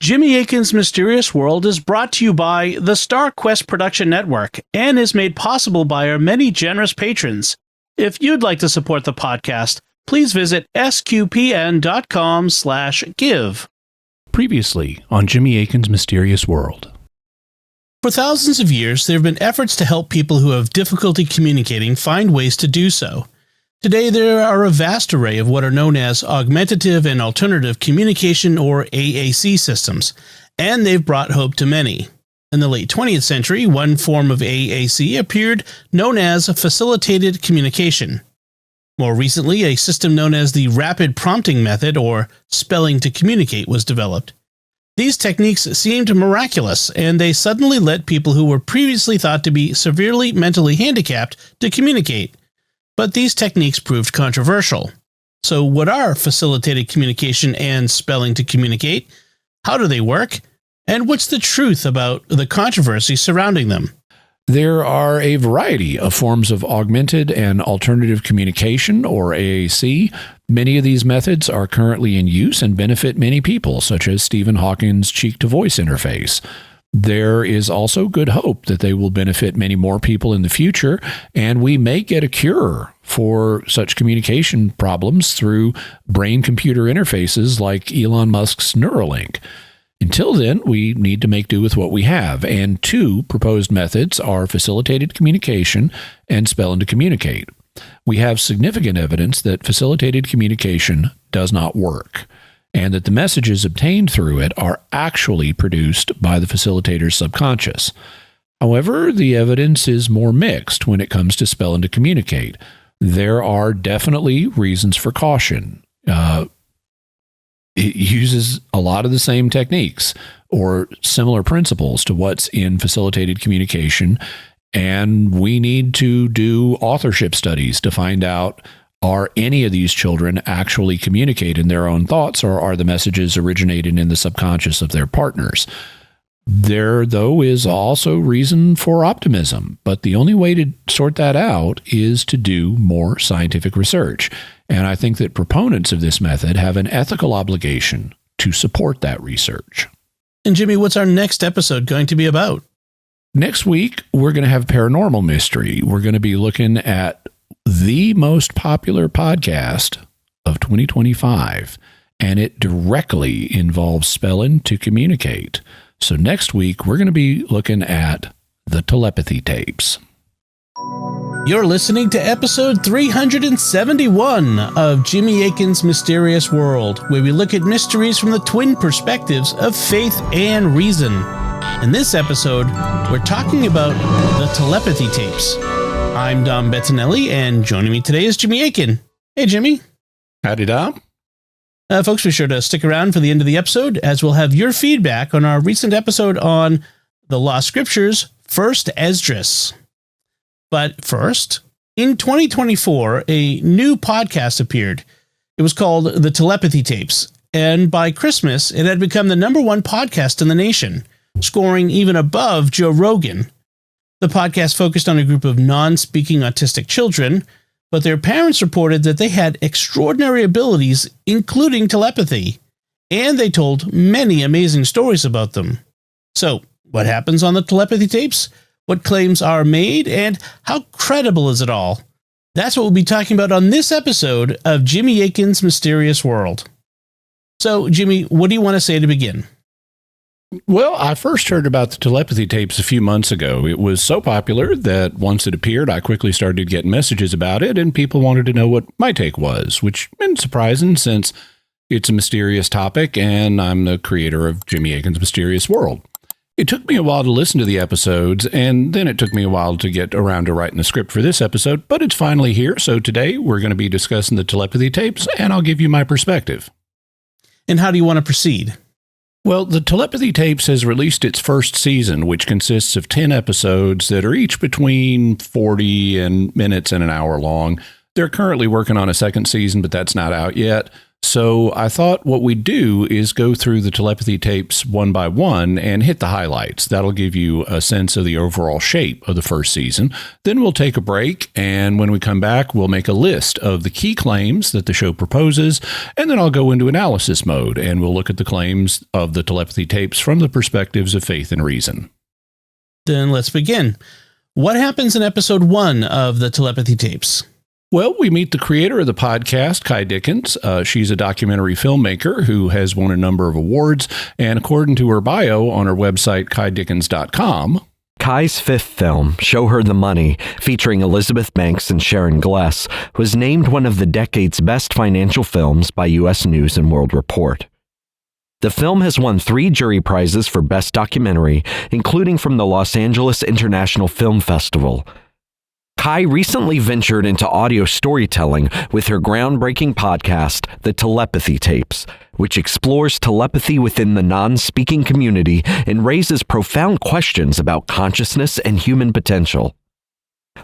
Jimmy Akin's Mysterious World is brought to you by the Star Quest Production Network and is made possible by our many generous patrons. If you'd like to support the podcast, please visit sqpn.com/give. Previously on Jimmy Akin's Mysterious World. For thousands of years, there have been efforts to help people who have difficulty communicating find ways to do so. Today, there are a vast array of what are known as augmentative and alternative communication, or AAC systems, and they've brought hope to many. In the late 20th century, one form of AAC appeared known as facilitated communication. More recently, a system known as the rapid prompting method, or spelling to communicate, was developed. These techniques seemed miraculous, and they suddenly let people who were previously thought to be severely mentally handicapped to communicate. But these techniques proved controversial. So what are facilitated communication and spelling to communicate? How do they work? And what's the truth about the controversy surrounding them? There are a variety of forms of augmented and alternative communication, or AAC. Many of these methods are currently in use and benefit many people, such as Stephen Hawking's cheek-to-voice interface. There is also good hope that they will benefit many more people in the future, and we may get a cure for such communication problems through brain-computer interfaces like Elon Musk's Neuralink. Until then, we need to make do with what we have, and two proposed methods are facilitated communication and spelling to communicate. We have significant evidence that facilitated communication does not work, and that the messages obtained through it are actually produced by the facilitator's subconscious. However, the evidence is more mixed when it comes to spelling to communicate. There are definitely reasons for caution. It uses a lot of the same techniques or similar principles to what's in facilitated communication, and we need to do authorship studies to find out, are any of these children actually communicating their own thoughts, or are the messages originating in the subconscious of their partners? There, though, is also reason for optimism, but the only way to sort that out is to do more scientific research. And I think that proponents of this method have an ethical obligation to support that research. And Jimmy, what's our next episode going to be about? Next week, we're going to have paranormal mystery. We're going to be looking at the most popular podcast of 2025, and it directly involves spelling to communicate. So next week, we're going to be looking at the telepathy tapes. You're listening to episode 371 of Jimmy Akin's Mysterious World, where we look at mysteries from the twin perspectives of faith and reason. In this episode, we're talking about the telepathy tapes. I'm Dom Bettinelli, and joining me today is Jimmy Akin. Hey, Jimmy. Howdy, Dom. Folks, be sure to stick around for the end of the episode, as we'll have your feedback on our recent episode on the Lost Scriptures, First Esdras. But first, in 2024, a new podcast appeared. It was called The Telepathy Tapes, and by Christmas, it had become the #1 podcast in the nation, scoring even above Joe Rogan. The podcast focused on a group of non-speaking autistic children, but their parents reported that they had extraordinary abilities, including telepathy, and they told many amazing stories about them. So, what happens on the telepathy tapes? What claims are made, and how credible is it all? That's what we'll be talking about on this episode of Jimmy Akin's Mysterious World. So, Jimmy, what do you want to say to begin? Well, I first heard about the telepathy tapes a few months ago. It was so popular that once it appeared, I quickly started getting messages about it, and people wanted to know what my take was, which isn't surprising since it's a mysterious topic, and I'm the creator of Jimmy Akin's Mysterious World. It took me a while to listen to the episodes, and then it took me a while to get around to writing the script for this episode, but it's finally here. So today we're going to be discussing the telepathy tapes, and I'll give you my perspective. And how do you want to proceed? Well, the Telepathy Tapes has released its first season, which consists of 10 episodes that are each between 40 minutes and an hour long. They're currently working on a second season, but that's not out yet. So I thought what we'd do is go through the telepathy tapes one by one and hit the highlights. That'll give you a sense of the overall shape of the first season. Then we'll take a break, and when we come back, we'll make a list of the key claims that the show proposes, and then I'll go into analysis mode, and we'll look at the claims of the telepathy tapes from the perspectives of faith and reason. Then let's begin. What happens in episode 1 of the telepathy tapes? Well, we meet the creator of the podcast, Kai Dickens. She's a documentary filmmaker who has won a number of awards, and according to her bio on her website, kaidickens.com, Kai's fifth film, Show Her the Money, featuring Elizabeth Banks and Sharon Gless, was named one of the decade's best financial films by U.S. News & World Report. The film has won 3 jury prizes for Best Documentary, including from the Los Angeles International Film Festival. Kai recently ventured into audio storytelling with her groundbreaking podcast, The Telepathy Tapes, which explores telepathy within the non-speaking community and raises profound questions about consciousness and human potential.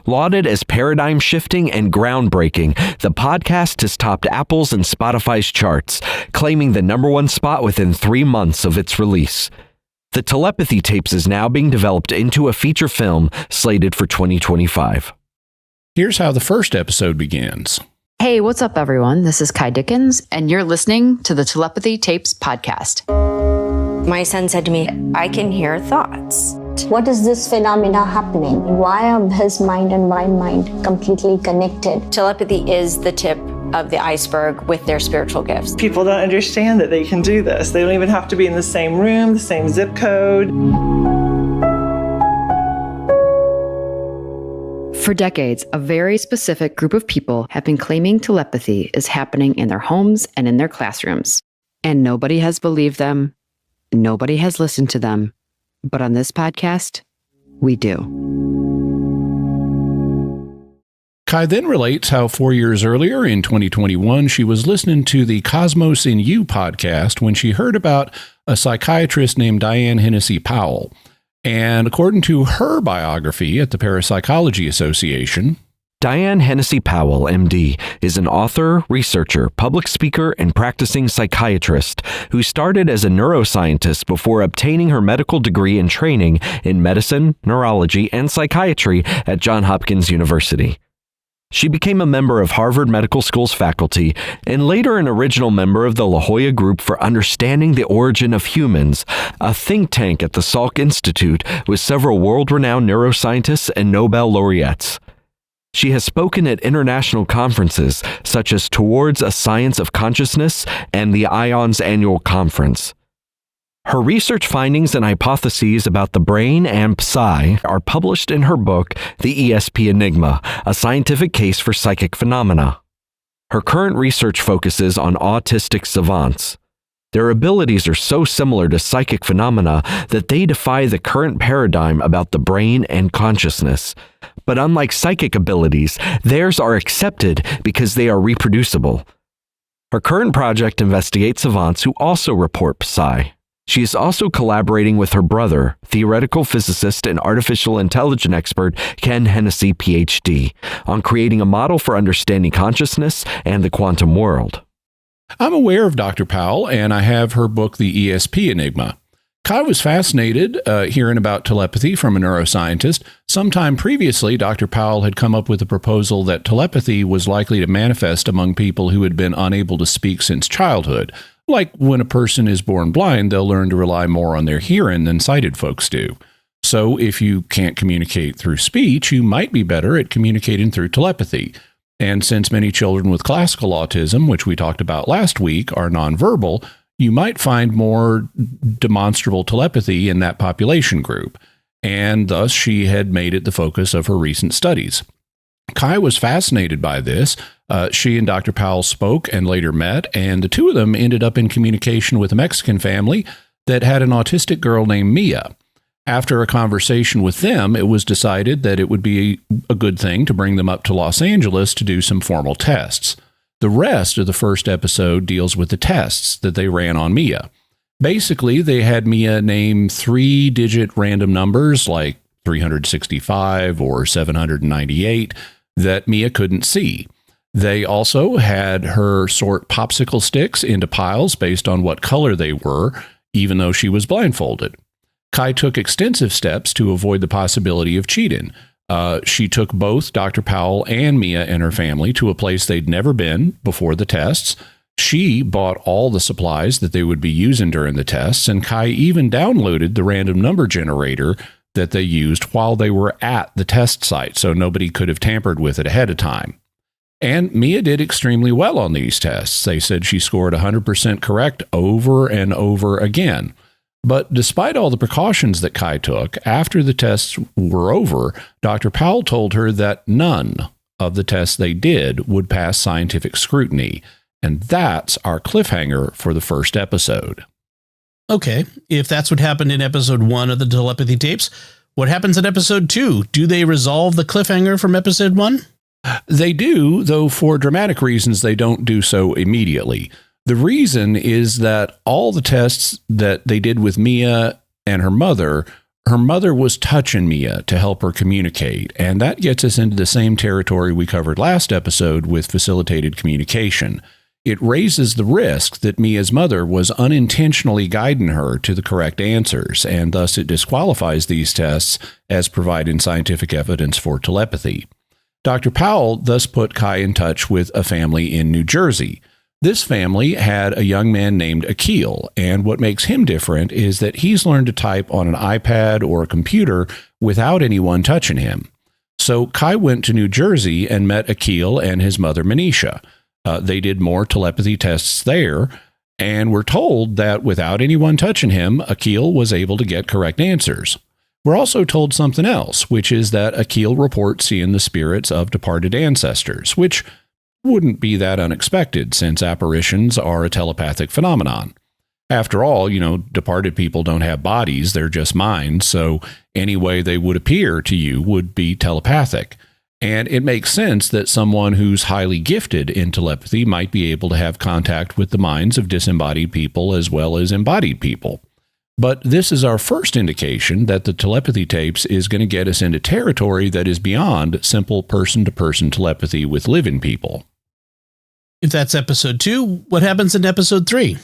Lauded as paradigm-shifting and groundbreaking, the podcast has topped Apple's and Spotify's charts, claiming the #1 spot within 3 months of its release. The Telepathy Tapes is now being developed into a feature film slated for 2025. Here's how the first episode begins. Hey, what's up, everyone? This is Kai Dickens, and you're listening to the Telepathy Tapes podcast. My son said to me, I can hear thoughts. What is this phenomena happening? Why are his mind and my mind completely connected? Telepathy is the tip of the iceberg with their spiritual gifts. People don't understand that they can do this. They don't even have to be in the same room, the same zip code. For decades, a very specific group of people have been claiming telepathy is happening in their homes and in their classrooms. And nobody has believed them. Nobody has listened to them. But on this podcast, we do. Kai then relates how 4 years earlier, in 2021, she was listening to the Cosmos in You podcast when she heard about a psychiatrist named Diane Hennessy Powell. And according to her biography at the Parapsychology Association, Diane Hennessy Powell, MD, is an author, researcher, public speaker, and practicing psychiatrist who started as a neuroscientist before obtaining her medical degree and training in medicine, neurology, and psychiatry at Johns Hopkins University. She became a member of Harvard Medical School's faculty and later an original member of the La Jolla Group for Understanding the Origin of Humans, a think tank at the Salk Institute with several world-renowned neuroscientists and Nobel laureates. She has spoken at international conferences such as Towards a Science of Consciousness and the IONS Annual Conference. Her research findings and hypotheses about the brain and psi are published in her book, The ESP Enigma, a scientific case for psychic phenomena. Her current research focuses on autistic savants. Their abilities are so similar to psychic phenomena that they defy the current paradigm about the brain and consciousness. But unlike psychic abilities, theirs are accepted because they are reproducible. Her current project investigates savants who also report psi. She is also collaborating with her brother, theoretical physicist and artificial intelligence expert Ken Hennessy, PhD, on creating a model for understanding consciousness and the quantum world. I'm aware of Dr. Powell, and I have her book, The ESP Enigma. Kai was fascinated hearing about telepathy from a neuroscientist. Sometime previously, Dr. Powell had come up with a proposal that telepathy was likely to manifest among people who had been unable to speak since childhood. Like when a person is born blind, they'll learn to rely more on their hearing than sighted folks do. So if you can't communicate through speech, you might be better at communicating through telepathy. And since many children with classical autism, which we talked about last week, are nonverbal, you might find more demonstrable telepathy in that population group. And thus she had made it the focus of her recent studies. Kai was fascinated by this. She and Dr. Powell spoke and later met, and the two of them ended up in communication with a Mexican family that had an autistic girl named Mia. After a conversation with them, it was decided that it would be a good thing to bring them up to Los Angeles to do some formal tests. The rest of the first episode deals with the tests that they ran on Mia. Basically, they had Mia name 3-digit random numbers like 365 or 798 that Mia couldn't see. They also had her sort popsicle sticks into piles based on what color they were, even though she was blindfolded. Kai took extensive steps to avoid the possibility of cheating. She took both Dr. Powell and Mia and her family to a place they'd never been before the tests. She bought all the supplies that they would be using during the tests, and Kai even downloaded the random number generator that they used while they were at the test site, so nobody could have tampered with it ahead of time. And Mia did extremely well on these tests. They said she scored 100% correct over and over again. But despite all the precautions that Kai took, after the tests were over, Dr. Powell told her that none of the tests they did would pass scientific scrutiny. And that's our cliffhanger for the first episode. Okay, if that's what happened in episode 1 of the telepathy tapes, what happens in episode 2? Do they resolve the cliffhanger from episode 1? They do, though for dramatic reasons, they don't do so immediately. The reason is that all the tests that they did with Mia and her mother was touching Mia to help her communicate. And that gets us into the same territory we covered last episode with facilitated communication. It raises the risk that Mia's mother was unintentionally guiding her to the correct answers, and thus it disqualifies these tests as providing scientific evidence for telepathy. Dr. Powell thus put Kai in touch with a family in New Jersey. This family had a young man named Akil, and what makes him different is that he's learned to type on an iPad or a computer without anyone touching him. So Kai went to New Jersey and met Akil and his mother, Manisha. They did more telepathy tests there, and were told that without anyone touching him, Akil was able to get correct answers. We're also told something else, which is that Akil reports seeing the spirits of departed ancestors, which wouldn't be that unexpected since apparitions are a telepathic phenomenon. After all, departed people don't have bodies, they're just minds, so any way they would appear to you would be telepathic. And it makes sense that someone who's highly gifted in telepathy might be able to have contact with the minds of disembodied people as well as embodied people. But this is our first indication that the telepathy tapes is going to get us into territory that is beyond simple person-to-person telepathy with living people. If that's episode 2, what happens in episode 3?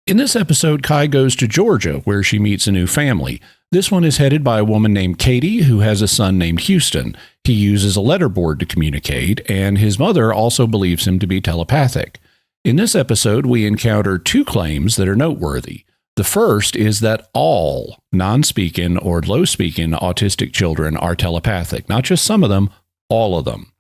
In this episode, Kai goes to Georgia, where she meets a new family. This one is headed by a woman named Katie, who has a son named Houston. He uses a letterboard to communicate, and his mother also believes him to be telepathic. In this episode, we encounter 2 claims that are noteworthy. The first is that all non-speaking or low-speaking autistic children are telepathic, not just some of them, all of them.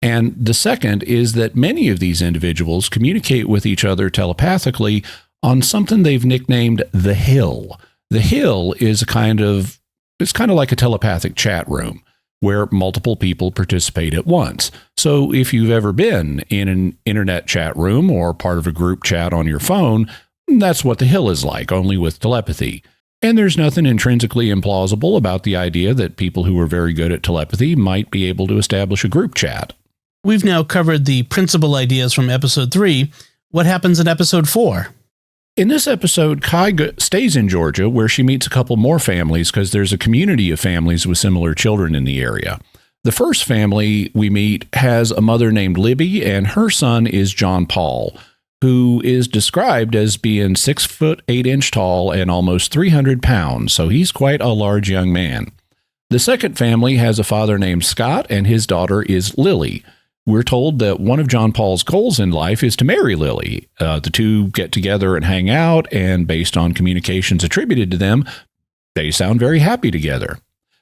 And the second is that many of these individuals communicate with each other telepathically on something they've nicknamed the Hill. The Hill is kind of like a telepathic chat room where multiple people participate at once. So if you've ever been in an internet chat room or part of a group chat on your phone, that's what the Hill is like, only with telepathy. And there's nothing intrinsically implausible about the idea that people who are very good at telepathy might be able to establish a group chat. We've now covered the principal ideas from episode 3. What happens in episode 4? In this episode, Kai stays in Georgia, where she meets a couple more families because there's a community of families with similar children in the area. The first family we meet has a mother named Libby, and her son is John Paul, who is described as being 6 foot 8 inch tall and almost 300 pounds, so he's quite a large young man. The second family has a father named Scott, and his daughter is Lily. We're told that one of John Paul's goals in life is to marry Lily. The two get together and hang out, and based on communications attributed to them, they sound very happy together.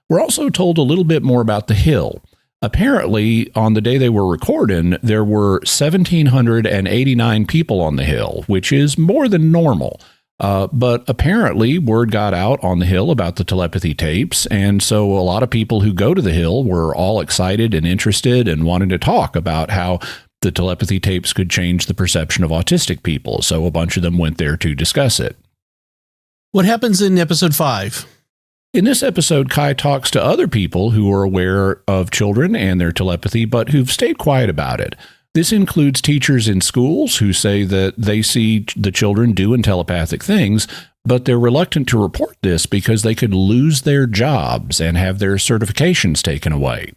We're also told a little bit more about the Hill. Apparently, on the day they were recording, there were 1,789 people on the Hill, which is more than normal. But apparently, word got out on the Hill about the telepathy tapes, and so a lot of people who go to the Hill were all excited and interested and wanted to talk about how the telepathy tapes could change the perception of autistic people, so a bunch of them went there to discuss it. What happens in episode 5? In this episode, Kai talks to other people who are aware of children and their telepathy, but who've stayed quiet about it. This includes teachers in schools who say that they see the children doing telepathic things, but they're reluctant to report this because they could lose their jobs and have their certifications taken away.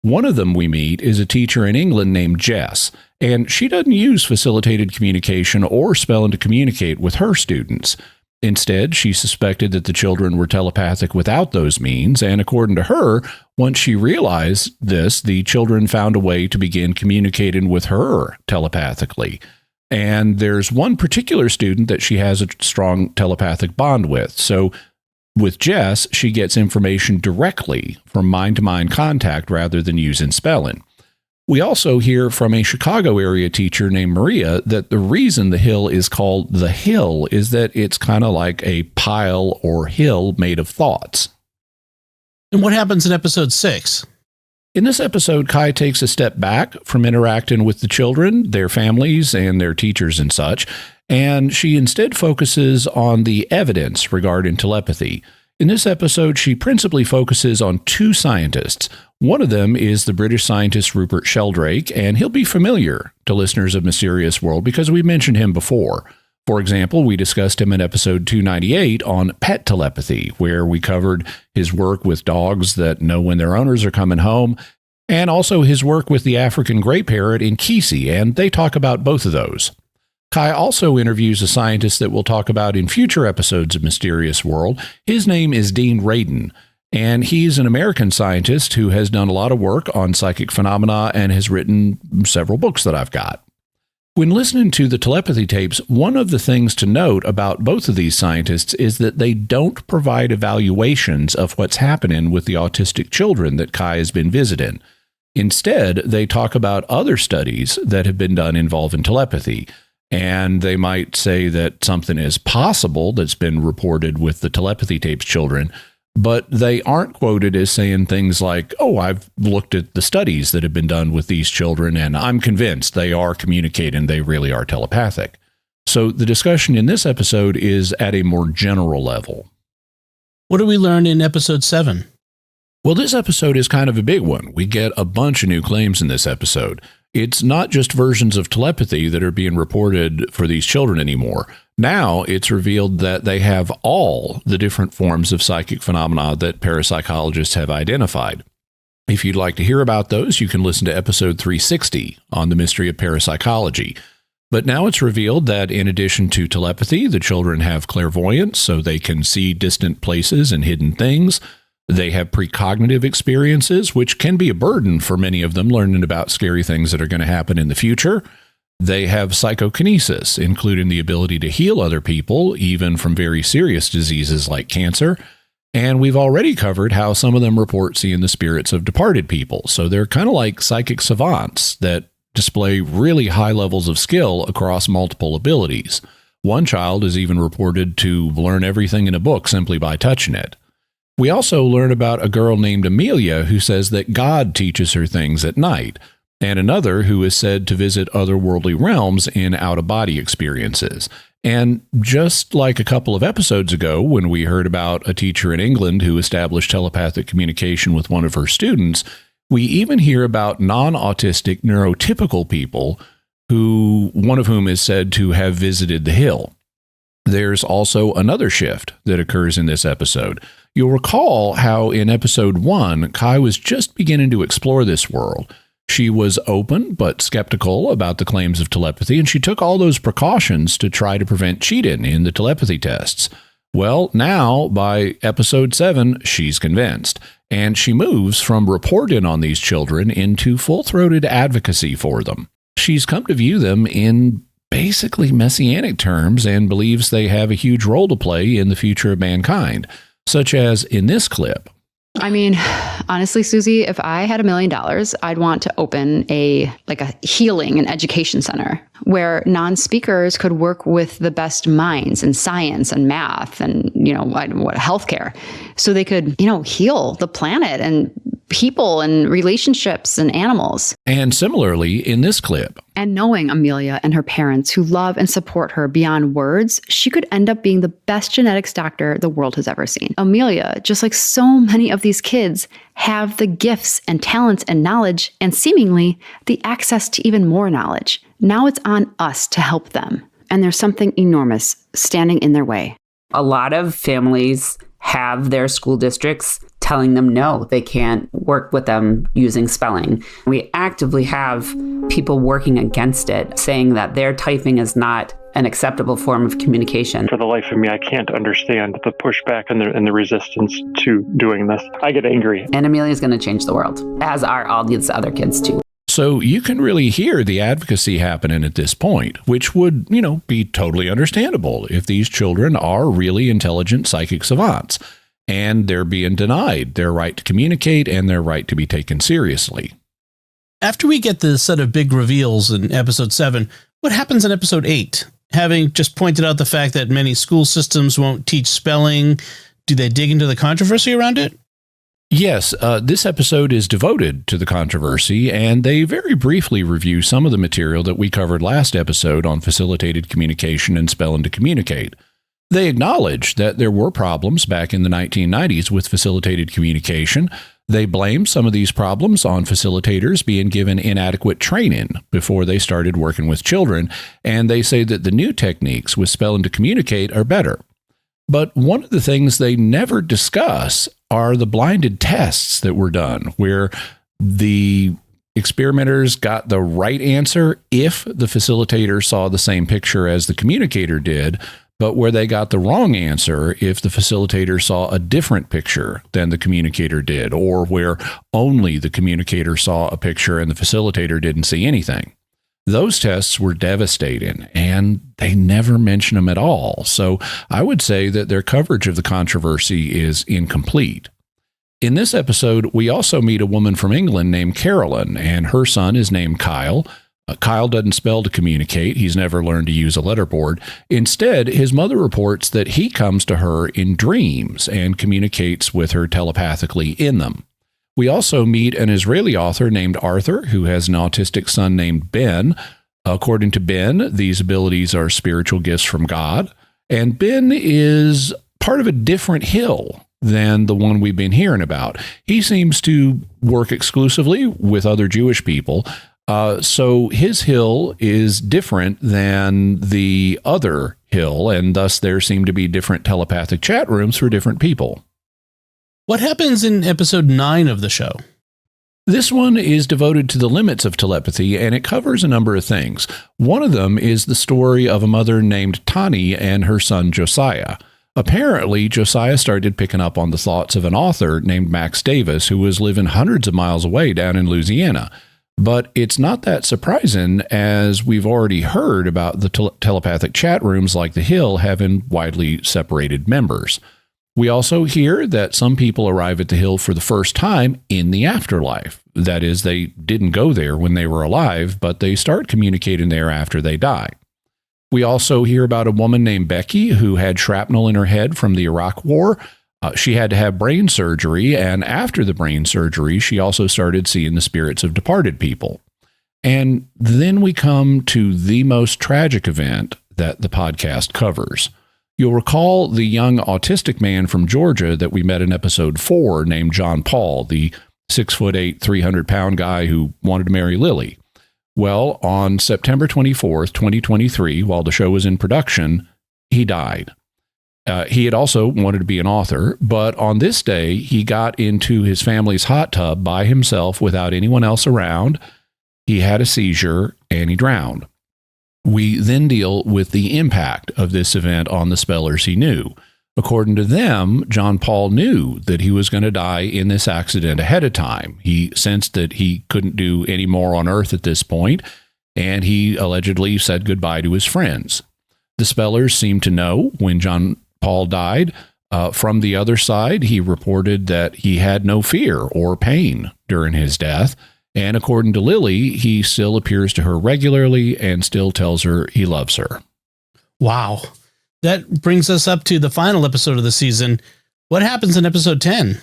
One of them we meet is a teacher in England named Jess, and she doesn't use facilitated communication or spelling to communicate with her students. Instead, she suspected that the children were telepathic without those means, and according to her, once she realized this, the children found a way to begin communicating with her telepathically. And there's one particular student that she has a strong telepathic bond with. So with Jess, she gets information directly from mind-to-mind contact rather than using spelling. We also hear from a Chicago area teacher named Maria that the reason the hill is called the hill is that it's kind of like a pile or hill made of thoughts. And what happens in episode 6? In this episode, Kai takes a step back from interacting with the children, their families, and their teachers and such, and she instead focuses on the evidence regarding telepathy. In this episode, she principally focuses on 2 scientists. One of them is the British scientist Rupert Sheldrake, and he'll be familiar to listeners of Mysterious World because we mentioned him before. For example, we discussed him in episode 298 on pet telepathy, where we covered his work with dogs that know when their owners are coming home, and also his work with the African gray parrot in Kesey, and they talk about both of those. Kai also interviews a scientist that we'll talk about in future episodes of Mysterious World. His name is Dean Radin, and he's an American scientist who has done a lot of work on psychic phenomena and has written several books that I've got. When listening to the telepathy tapes, one of the things to note about both of these scientists is that they don't provide evaluations of what's happening with the autistic children that Kai has been visiting. Instead, they talk about other studies that have been done involving telepathy. And they might say that something is possible that's been reported with the telepathy tapes children, but they aren't quoted as saying things like, oh, I've looked at the studies that have been done with these children, and I'm convinced they are communicating, they really are telepathic. So the discussion in this episode is at a more general level. What do we learn in episode 7? Well, this episode is kind of a big one. We get a bunch of new claims in this episode. It's not just versions of telepathy that are being reported for these children anymore. Now it's revealed that they have all the different forms of psychic phenomena that parapsychologists have identified. If you'd like to hear about those, you can listen to episode 360 on the mystery of parapsychology. But now it's revealed that in addition to telepathy, the children have clairvoyance, so they can see distant places and hidden things. They have precognitive experiences, which can be a burden for many of them, learning about scary things that are going to happen in the future. They have psychokinesis, including the ability to heal other people, even from very serious diseases like cancer. And we've already covered how some of them report seeing the spirits of departed people. So they're kind of like psychic savants that display really high levels of skill across multiple abilities. One child is even reported to learn everything in a book simply by touching it. We also learn about a girl named Amelia who says that God teaches her things at night, and another who is said to visit otherworldly realms in out-of-body experiences. And just like a couple of episodes ago, when we heard about a teacher in England who established telepathic communication with one of her students, we even hear about non-autistic neurotypical people one of whom is said to have visited the hill. There's also another shift that occurs in this episode. You'll recall how in episode 1, Kai was just beginning to explore this world. She was open but skeptical about the claims of telepathy, and she took all those precautions to try to prevent cheating in the telepathy tests. Well, now, by episode 7, she's convinced, and she moves from reporting on these children into full-throated advocacy for them. She's come to view them in basically messianic terms and believes they have a huge role to play in the future of mankind, such as in this clip. I mean, honestly, Susie, if I had $1 million, I'd want to open a healing and education center where non-speakers could work with the best minds in science and math and, healthcare. So they could, heal the planet and people and relationships and animals. And similarly, in this clip. And knowing Amelia and her parents who love and support her beyond words, she could end up being the best genetics doctor the world has ever seen. Amelia, just like so many of these kids, have the gifts and talents and knowledge and seemingly the access to even more knowledge. Now it's on us to help them. And there's something enormous standing in their way. A lot of families have their school districts telling them no, they can't work with them using spelling. We actively have people working against it, saying that their typing is not an acceptable form of communication. For the life of me, I can't understand the pushback and the resistance to doing this. I get angry. And Amelia's going to change the world, as are all these other kids too. So you can really hear the advocacy happening at this point, which would, be totally understandable if these children are really intelligent psychic savants and they're being denied their right to communicate and their right to be taken seriously. After we get the set of big reveals in episode 7, what happens in episode 8? Having just pointed out the fact that many school systems won't teach spelling, do they dig into the controversy around it? Yes, this episode is devoted to the controversy, and they very briefly review some of the material that we covered last episode on facilitated communication and spelling to communicate. They acknowledge that there were problems back in the 1990s with facilitated communication. They blame some of these problems on facilitators being given inadequate training before they started working with children, and they say that the new techniques with spelling to communicate are better. But one of the things they never discuss are the blinded tests that were done, where the experimenters got the right answer if the facilitator saw the same picture as the communicator did, but where they got the wrong answer if the facilitator saw a different picture than the communicator did, or where only the communicator saw a picture and the facilitator didn't see anything. Those tests were devastating, and they never mention them at all. So I would say that their coverage of the controversy is incomplete. In this episode, we also meet a woman from England named Carolyn, and her son is named Kyle. Kyle doesn't spell to communicate. He's never learned to use a letterboard. Instead, his mother reports that he comes to her in dreams and communicates with her telepathically in them. We also meet an Israeli author named Arthur, who has an autistic son named Ben. According to Ben, these abilities are spiritual gifts from God, and Ben is part of a different hill than the one we've been hearing about. He seems to work exclusively with other Jewish people, so his hill is different than the other hill, and thus there seem to be different telepathic chat rooms for different people. What happens in episode 9 of the show? This one is devoted to the limits of telepathy, and it covers a number of things. One of them is the story of a mother named Tani and her son Josiah. Apparently, Josiah started picking up on the thoughts of an author named Max Davis, who was living hundreds of miles away down in Louisiana. But it's not that surprising, as we've already heard about the telepathic chat rooms like The Hill having widely separated members. We also hear that some people arrive at the Hill for the first time in the afterlife. That is, they didn't go there when they were alive, but they start communicating there after they die. We also hear about a woman named Becky who had shrapnel in her head from the Iraq War. She had to have brain surgery, and after the brain surgery, she also started seeing the spirits of departed people. And then we come to the most tragic event that the podcast covers. You'll recall the young autistic man from Georgia that we met in episode 4 named John Paul, the 6'8", 300-pound guy who wanted to marry Lily. Well, on September 24th, 2023, while the show was in production, he died. He had also wanted to be an author, but on this day, he got into his family's hot tub by himself without anyone else around. He had a seizure and he drowned. We then deal with the impact of this event on the spellers he knew. According to them, John Paul knew that he was going to die in this accident ahead of time. He sensed that he couldn't do any more on Earth at this point, and he allegedly said goodbye to his friends. The spellers seemed to know when John Paul died. From the other side, he reported that he had no fear or pain during his death. And according to Lily, he still appears to her regularly and still tells her he loves her. Wow. That brings us up to the final episode of the season. What happens in episode 10?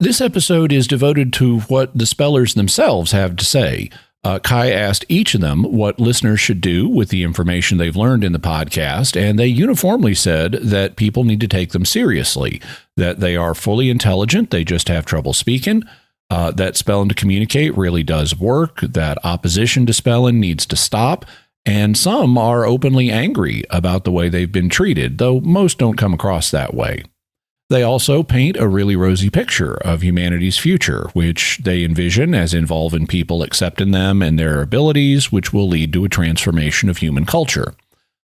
This episode is devoted to what the spellers themselves have to say. Kai asked each of them what listeners should do with the information they've learned in the podcast, and they uniformly said that people need to take them seriously, that they are fully intelligent, they just have trouble speaking, that spelling to communicate really does work, that opposition to spelling needs to stop, and some are openly angry about the way they've been treated, though most don't come across that way. They also paint a really rosy picture of humanity's future, which they envision as involving people accepting them and their abilities, which will lead to a transformation of human culture.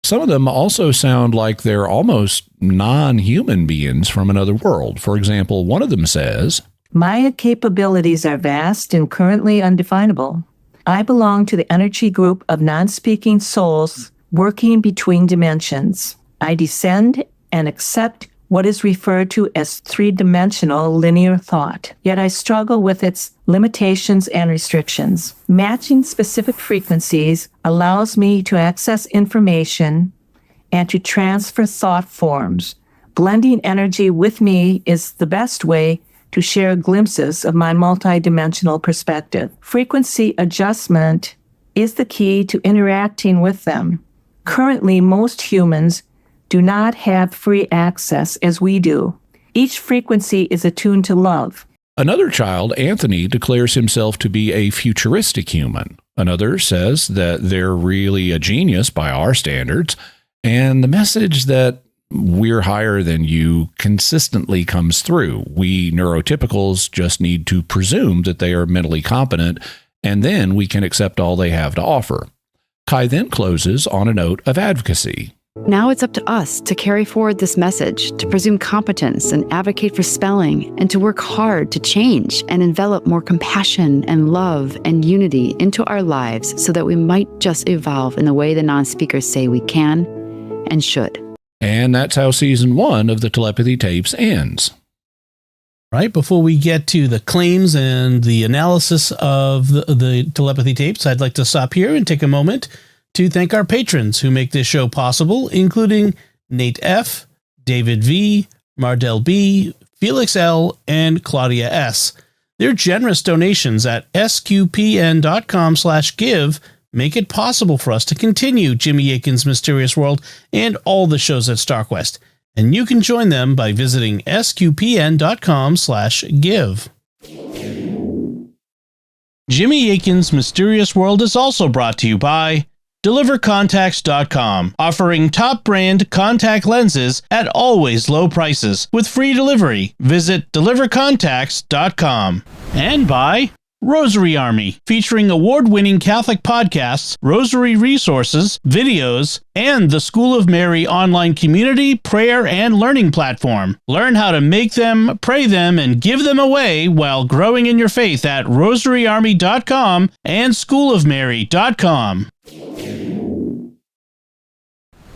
Some of them also sound like they're almost non-human beings from another world. For example, one of them says, "My capabilities are vast and currently undefinable. I belong to the energy group of non-speaking souls working between dimensions. I descend and accept what is referred to as three-dimensional linear thought, yet I struggle with its limitations and restrictions. Matching specific frequencies allows me to access information and to transfer thought forms. Blending energy with me is the best way to share glimpses of my multidimensional perspective. Frequency adjustment is the key to interacting with them. Currently, most humans do not have free access as we do. Each frequency is attuned to love." Another child, Anthony, declares himself to be a futuristic human. Another says that they're really a genius by our standards, and the message that we're higher than you consistently comes through. We neurotypicals just need to presume that they are mentally competent, and then we can accept all they have to offer. Kai then closes on a note of advocacy. Now it's up to us to carry forward this message, to presume competence and advocate for spelling, and to work hard to change and envelop more compassion and love and unity into our lives so that we might just evolve in the way the non-speakers say we can and should. And that's how season 1 of the Telepathy Tapes ends. Right, before we get to the claims and the analysis of the telepathy tapes, I'd like to stop here and take a moment to thank our patrons who make this show possible, including Nate F., David V., Mardell B., Felix L., and Claudia S. Their generous donations at sqpn.com/give make it possible for us to continue Jimmy Akin's Mysterious World and all the shows at StarQuest. And you can join them by visiting sqpn.com/give. Jimmy Akin's Mysterious World is also brought to you by DeliverContacts.com, offering top brand contact lenses at always low prices with free delivery. Visit DeliverContacts.com. And by Rosary Army, featuring award-winning Catholic podcasts, rosary resources, videos, and the School of Mary online community, prayer, and learning platform. Learn how to make them, pray them, and give them away while growing in your faith at rosaryarmy.com and schoolofmary.com.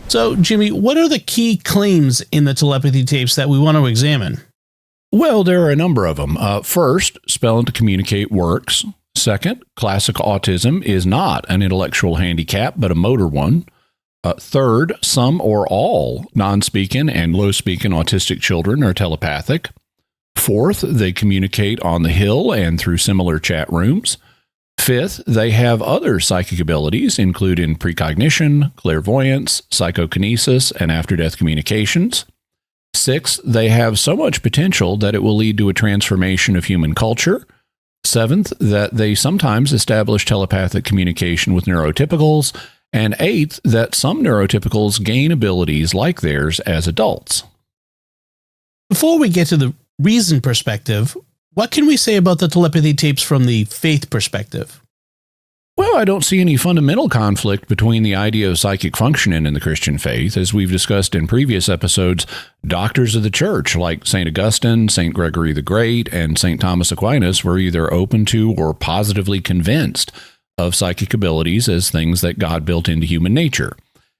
So, Jimmy, what are the key claims in the telepathy tapes that we want to examine? Well, there are a number of them. First, spelling to communicate works. Second, classic autism is not an intellectual handicap, but a motor one. Third, some or all non-speaking and low-speaking autistic children are telepathic. Fourth, they communicate on the Hill and through similar chat rooms. Fifth, they have other psychic abilities, including precognition, clairvoyance, psychokinesis, and after-death communications. Sixth, they have so much potential that it will lead to a transformation of human culture. Seventh, that they sometimes establish telepathic communication with neurotypicals. And eighth, that some neurotypicals gain abilities like theirs as adults. Before we get to the reason perspective, what can we say about the telepathy tapes from the faith perspective? Well, I don't see any fundamental conflict between the idea of psychic functioning in the Christian faith. As we've discussed in previous episodes, doctors of the church like St. Augustine, St. Gregory the Great, and St. Thomas Aquinas were either open to or positively convinced of psychic abilities as things that God built into human nature.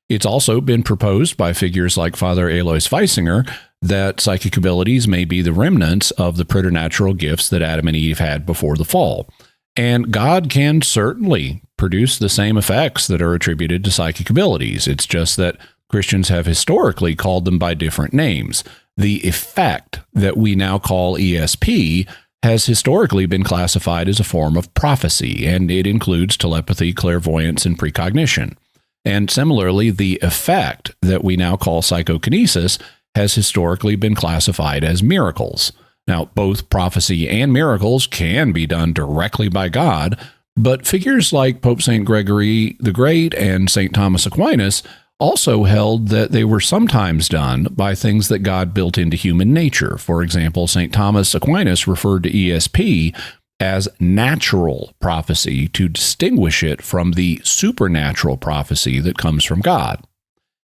It's also been proposed by figures like Father Alois Feisinger that psychic abilities may be the remnants of the preternatural gifts that Adam and Eve had before the fall. And God can certainly produce the same effects that are attributed to psychic abilities. It's just that Christians have historically called them by different names. The effect that we now call ESP has historically been classified as a form of prophecy, and it includes telepathy, clairvoyance, and precognition. And similarly, the effect that we now call psychokinesis has historically been classified as miracles. Now, both prophecy and miracles can be done directly by God, but figures like Pope St. Gregory the Great and St. Thomas Aquinas also held that they were sometimes done by things that God built into human nature. For example, St. Thomas Aquinas referred to ESP as natural prophecy to distinguish it from the supernatural prophecy that comes from God.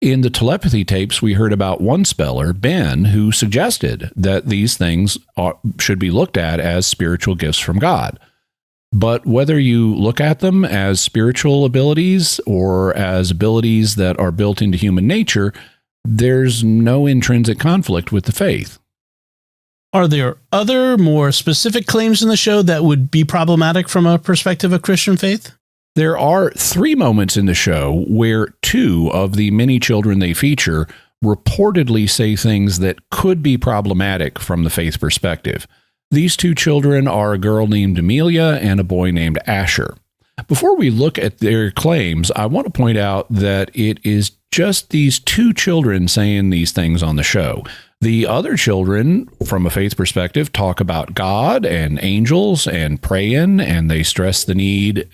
In the telepathy tapes, we heard about one speller, Ben, who suggested that these things should be looked at as spiritual gifts from God. But whether you look at them as spiritual abilities or as abilities that are built into human nature, there's no intrinsic conflict with the faith. Are there other more specific claims in the show that would be problematic from a perspective of Christian faith? There are 3 moments in the show where 2 of the many children they feature reportedly say things that could be problematic from the faith perspective. These 2 children are a girl named Amelia and a boy named Asher. Before we look at their claims, I want to point out that it is just these 2 children saying these things on the show. The other children, from a faith perspective, talk about God and angels and praying, and they stress the need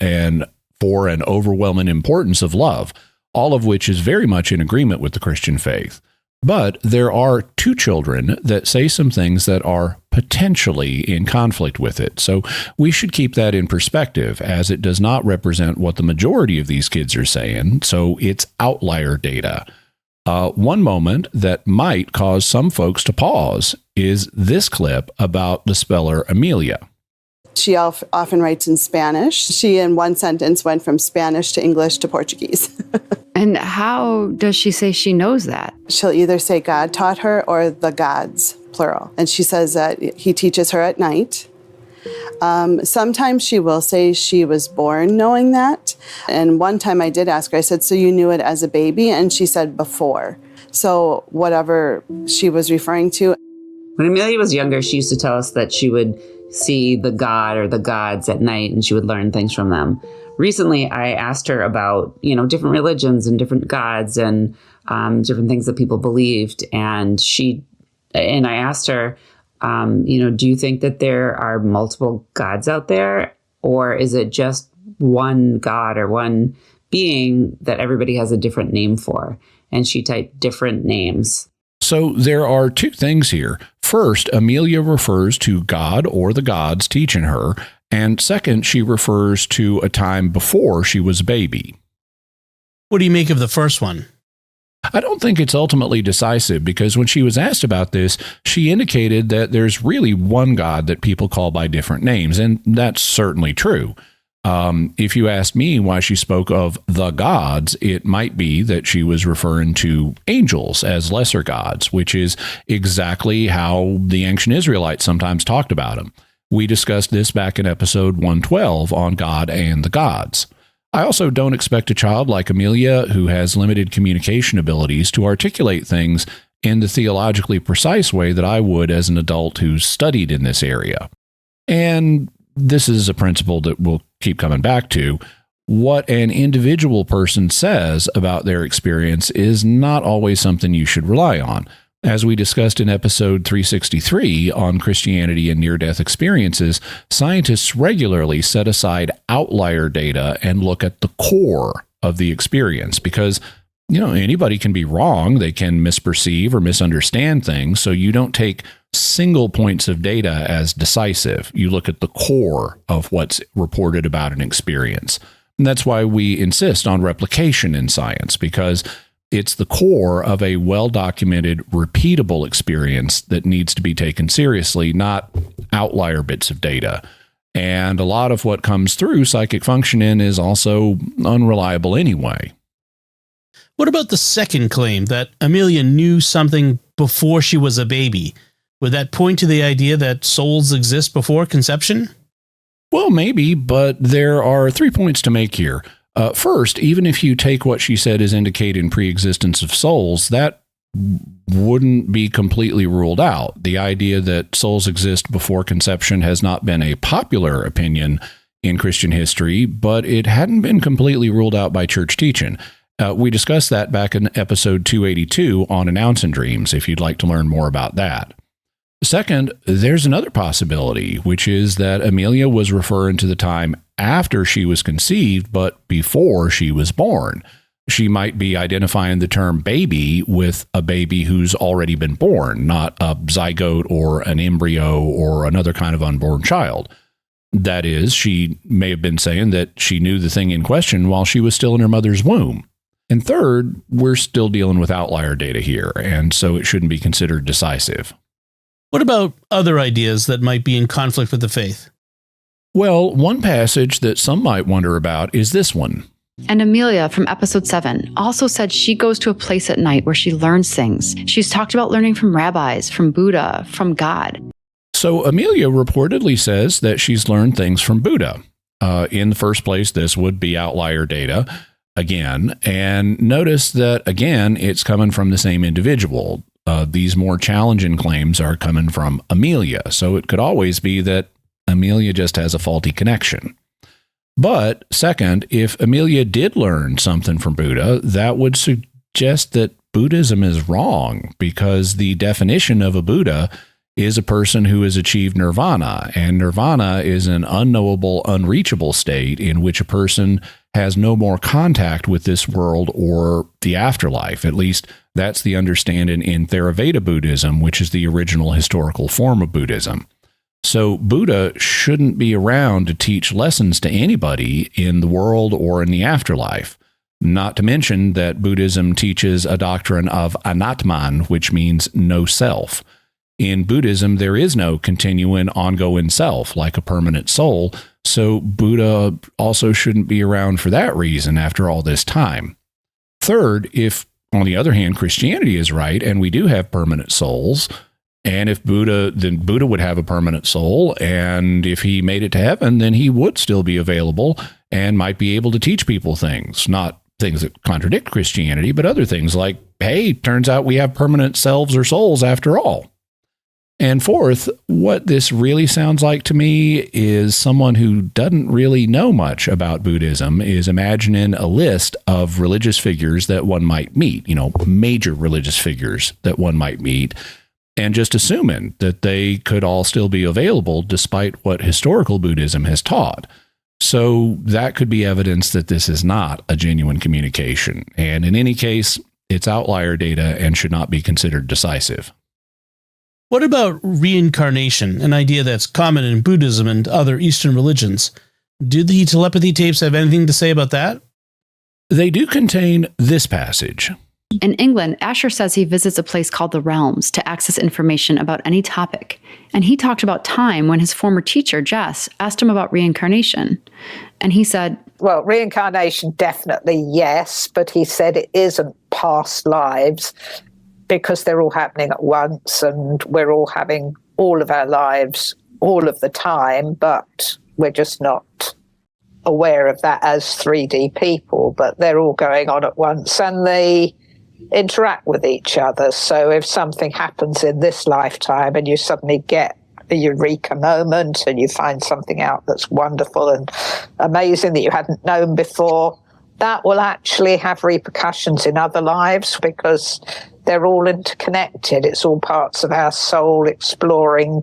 for an overwhelming importance of love, all of which is very much in agreement with the Christian faith. But there are 2 children that say some things that are potentially in conflict with it. So we should keep that in perspective, as it does not represent what the majority of these kids are saying. So it's outlier data. One moment that might cause some folks to pause is this clip about the speller Amelia. She often writes in Spanish. She, in one sentence, went from Spanish to English to Portuguese. And how does she say she knows that? She'll either say God taught her or the gods, plural. And she says that he teaches her at night. Sometimes she will say she was born knowing that. And one time I did ask her, I said, so you knew it as a baby? And she said before. So whatever she was referring to. When Amelia was younger, she used to tell us that she would see the god or the gods at night and she would learn things from them. Recently, I asked her about, different religions and different gods and different things that people believed. And I asked her, do you think that there are multiple gods out there? Or is it just one god or one being that everybody has a different name for? And she typed different names. So there are 2 things here. First, Amelia refers to God or the gods teaching her. And second, she refers to a time before she was a baby. What do you make of the first one? I don't think it's ultimately decisive, because when she was asked about this, she indicated that there's really one God that people call by different names, and that's certainly true. If you asked me why she spoke of the gods, it might be that she was referring to angels as lesser gods, which is exactly how the ancient Israelites sometimes talked about them. We discussed this back in episode 112 on God and the gods. I also don't expect a child like Amelia, who has limited communication abilities, to articulate things in the theologically precise way that I would as an adult who's studied in this area. And this is a principle that we'll keep coming back to. What an individual person says about their experience is not always something you should rely on. As we discussed in episode 363 on Christianity and near-death experiences, scientists regularly set aside outlier data and look at the core of the experience because, anybody can be wrong. They can misperceive or misunderstand things. So you don't take single points of data as decisive. You look at the core of what's reported about an experience. And that's why we insist on replication in science, because it's the core of a well-documented, repeatable experience that needs to be taken seriously, not outlier bits of data. And a lot of what comes through psychic functioning is also unreliable anyway. What about the second claim that Amelia knew something before she was a baby? Would that point to the idea that souls exist before conception? Well, maybe, but there are 3 points to make here. First, even if you take what she said as indicating pre-existence of souls, that wouldn't be completely ruled out. The idea that souls exist before conception has not been a popular opinion in Christian history, but it hadn't been completely ruled out by church teaching. We discussed that back in episode 282 on Announcing Dreams, if you'd like to learn more about that. Second, there's another possibility, which is that Amelia was referring to the time after she was conceived, but before she was born. she might be identifying the term baby with a baby who's already been born, not a zygote or an embryo or another kind of unborn child. That is, she may have been saying that she knew the thing in question while she was still in her mother's womb. And third, we're still dealing with outlier data here, and so it shouldn't be considered decisive. What about other ideas that might be in conflict with the faith? Well, one passage that some might wonder about is this one. And Amelia from episode 7 also said she goes to a place at night where she learns things. She's talked about learning from rabbis, from Buddha, from God. So Amelia reportedly says that she's learned things from Buddha. In the first place, this would be outlier data again. And notice that, again, it's coming from the same individual. These more challenging claims are coming from Amelia. So it could always be that Amelia just has a faulty connection. But second, if Amelia did learn something from Buddha, that would suggest that Buddhism is wrong, because the definition of a Buddha is a person who has achieved nirvana, and nirvana is an unknowable, unreachable state in which a person has no more contact with this world or the afterlife. At least that's the understanding in Theravada Buddhism, which is the original historical form of Buddhism. So Buddha shouldn't be around to teach lessons to anybody in the world or in the afterlife. Not to mention that Buddhism teaches a doctrine of anatman, which means no self. In Buddhism, there is no continuing, ongoing self, like a permanent soul, so Buddha also shouldn't be around for that reason after all this time. Third, if, on the other hand, Christianity is right, and we do have permanent souls, and if Buddha, then Buddha would have a permanent soul, and if he made it to heaven, then he would still be available and might be able to teach people things, not things that contradict Christianity, but other things like, hey, turns out we have permanent selves or souls after all. And fourth, what this really sounds like to me is someone who doesn't really know much about Buddhism is imagining a list of religious figures that one might meet, major religious figures that one might meet, and just assuming that they could all still be available despite what historical Buddhism has taught. So that could be evidence that this is not a genuine communication. And in any case, it's outlier data and should not be considered decisive. What about reincarnation, an idea that's common in Buddhism and other Eastern religions? Do the telepathy tapes have anything to say about that? They do contain this passage. In England, Asher says he visits a place called the Realms to access information about any topic. And he talked about time when his former teacher, Jess, asked him about reincarnation. And he said, well, reincarnation, definitely yes, but he said it isn't past lives, because they're all happening at once and we're all having all of our lives all of the time, but we're just not aware of that as 3D people, but they're all going on at once and they interact with each other. So if something happens in this lifetime and you suddenly get a eureka moment and you find something out that's wonderful and amazing that you hadn't known before, that will actually have repercussions in other lives because they're all interconnected. It's all parts of our soul exploring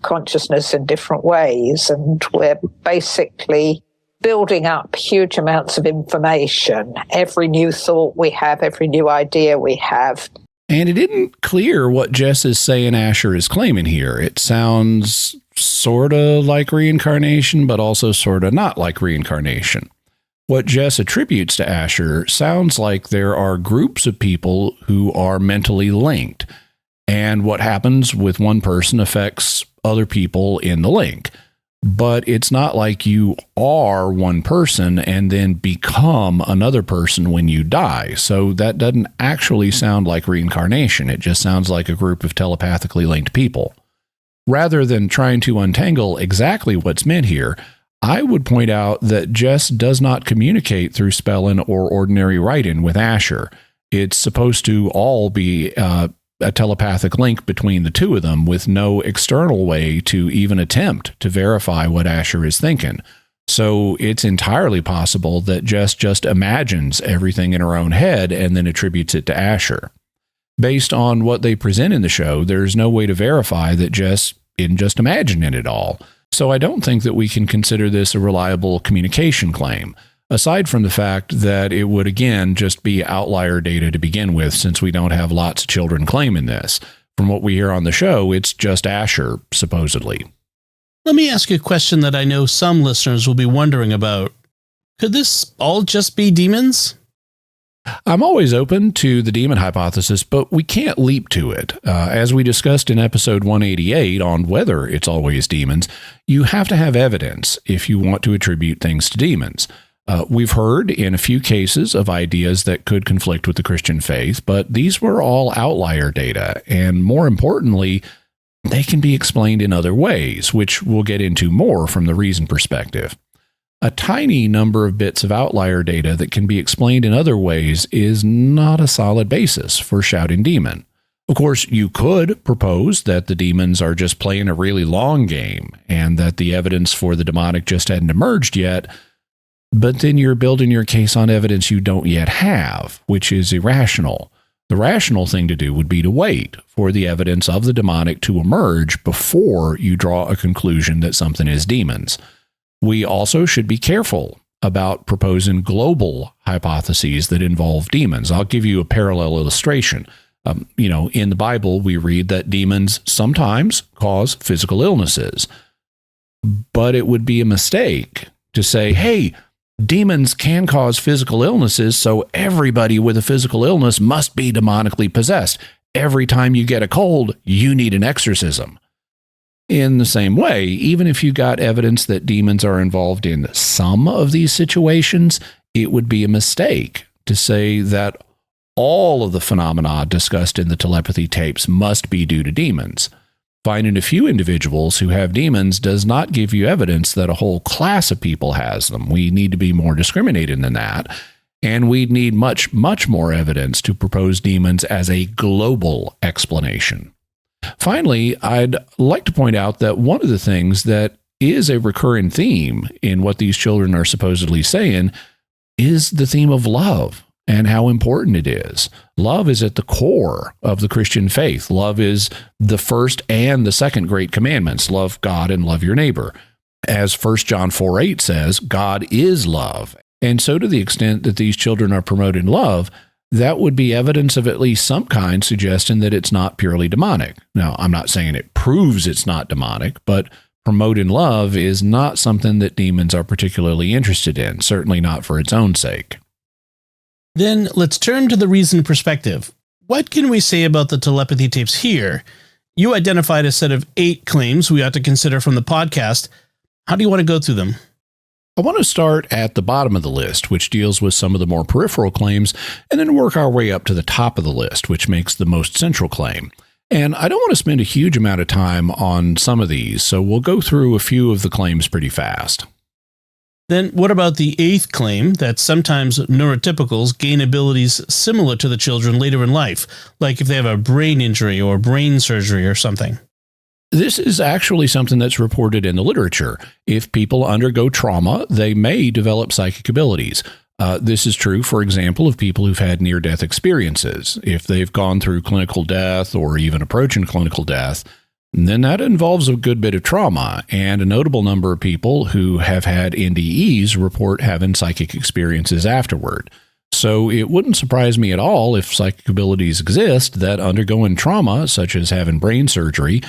consciousness in different ways. And we're basically building up huge amounts of information. Every new thought we have, every new idea we have. And it isn't clear what Jess is saying Asher is claiming here. It sounds sort of like reincarnation, but also sort of not like reincarnation. What Jess attributes to Asher sounds like there are groups of people who are mentally linked, and what happens with one person affects other people in the link. But it's not like you are one person and then become another person when you die. So that doesn't actually sound like reincarnation. It just sounds like a group of telepathically linked people. Rather than trying to untangle exactly what's meant here, I would point out that Jess does not communicate through spelling or ordinary writing with Asher. It's supposed to all be a telepathic link between the two of them with no external way to even attempt to verify what Asher is thinking. So it's entirely possible that Jess just imagines everything in her own head and then attributes it to Asher. Based on what they present in the show, there's no way to verify that Jess isn't just imagining it all. So I don't think that we can consider this a reliable communication claim. aside from the fact that it would, again, just be outlier data to begin with, since we don't have lots of children claiming this. From what we hear on the show, it's just Asher, supposedly. Let me ask you a question that I know some listeners will be wondering about. Could this all just be demons? I'm always open to the demon hypothesis, but we can't leap to it. As we discussed in episode 188 on whether it's always demons, you have to have evidence if you want to attribute things to demons. We've heard in a few cases of ideas that could conflict with the Christian faith, but these were all outlier data, and more importantly, they can be explained in other ways, which we'll get into more from the reason perspective. A tiny number of bits of outlier data that can be explained in other ways is not a solid basis for shouting demon. Of course, you could propose that the demons are just playing a really long game and that the evidence for the demonic just hadn't emerged yet, but then you're building your case on evidence you don't yet have, which is irrational. The rational thing to do would be to wait for the evidence of the demonic to emerge before you draw a conclusion that something is demons. We also should be careful about proposing global hypotheses that involve demons. I'll give you a parallel illustration. In the Bible, we read that demons sometimes cause physical illnesses, but it would be a mistake to say, hey, demons can cause physical illnesses, so everybody with a physical illness must be demonically possessed. Every time you get a cold, you need an exorcism. In the same way, even if you got evidence that demons are involved in some of these situations, it would be a mistake to say that all of the phenomena discussed in the telepathy tapes must be due to demons. Finding a few individuals who have demons does not give you evidence that a whole class of people has them. We need to be more discriminating than that, and we'd need much, much more evidence to propose demons as a global explanation. Finally, I'd like to point out that one of the things that is a recurring theme in what these children are supposedly saying is the theme of love and how important it is. Love is at the core of the Christian faith. Love is the first and the second great commandments. Love God and love your neighbor. As 1 John 4:8 says, God is love. And so to the extent that these children are promoting love, that would be evidence of at least some kind suggesting that it's not purely demonic. Now, I'm not saying it proves it's not demonic, but promoting love is not something that demons are particularly interested in, certainly not for its own sake. Then let's turn to the reason perspective. What can we say about the telepathy tapes here? You identified a set of 8 claims we ought to consider from the podcast. How do you want to go through them? I want to start at the bottom of the list, which deals with some of the more peripheral claims, and then work our way up to the top of the list, which makes the most central claim. And I don't want to spend a huge amount of time on some of these, so we'll go through a few of the claims pretty fast. Then what about the 8th claim that sometimes neurotypicals gain abilities similar to the children later in life, like if they have a brain injury or brain surgery or something? This is actually something that's reported in the literature. If people undergo trauma, they may develop psychic abilities. This is true, for example, of people who've had near-death experiences. If they've gone through clinical death or even approaching clinical death, then that involves a good bit of trauma, and a notable number of people who have had NDEs report having psychic experiences afterward. So it wouldn't surprise me at all if psychic abilities exist that undergoing trauma, such as having brain surgery,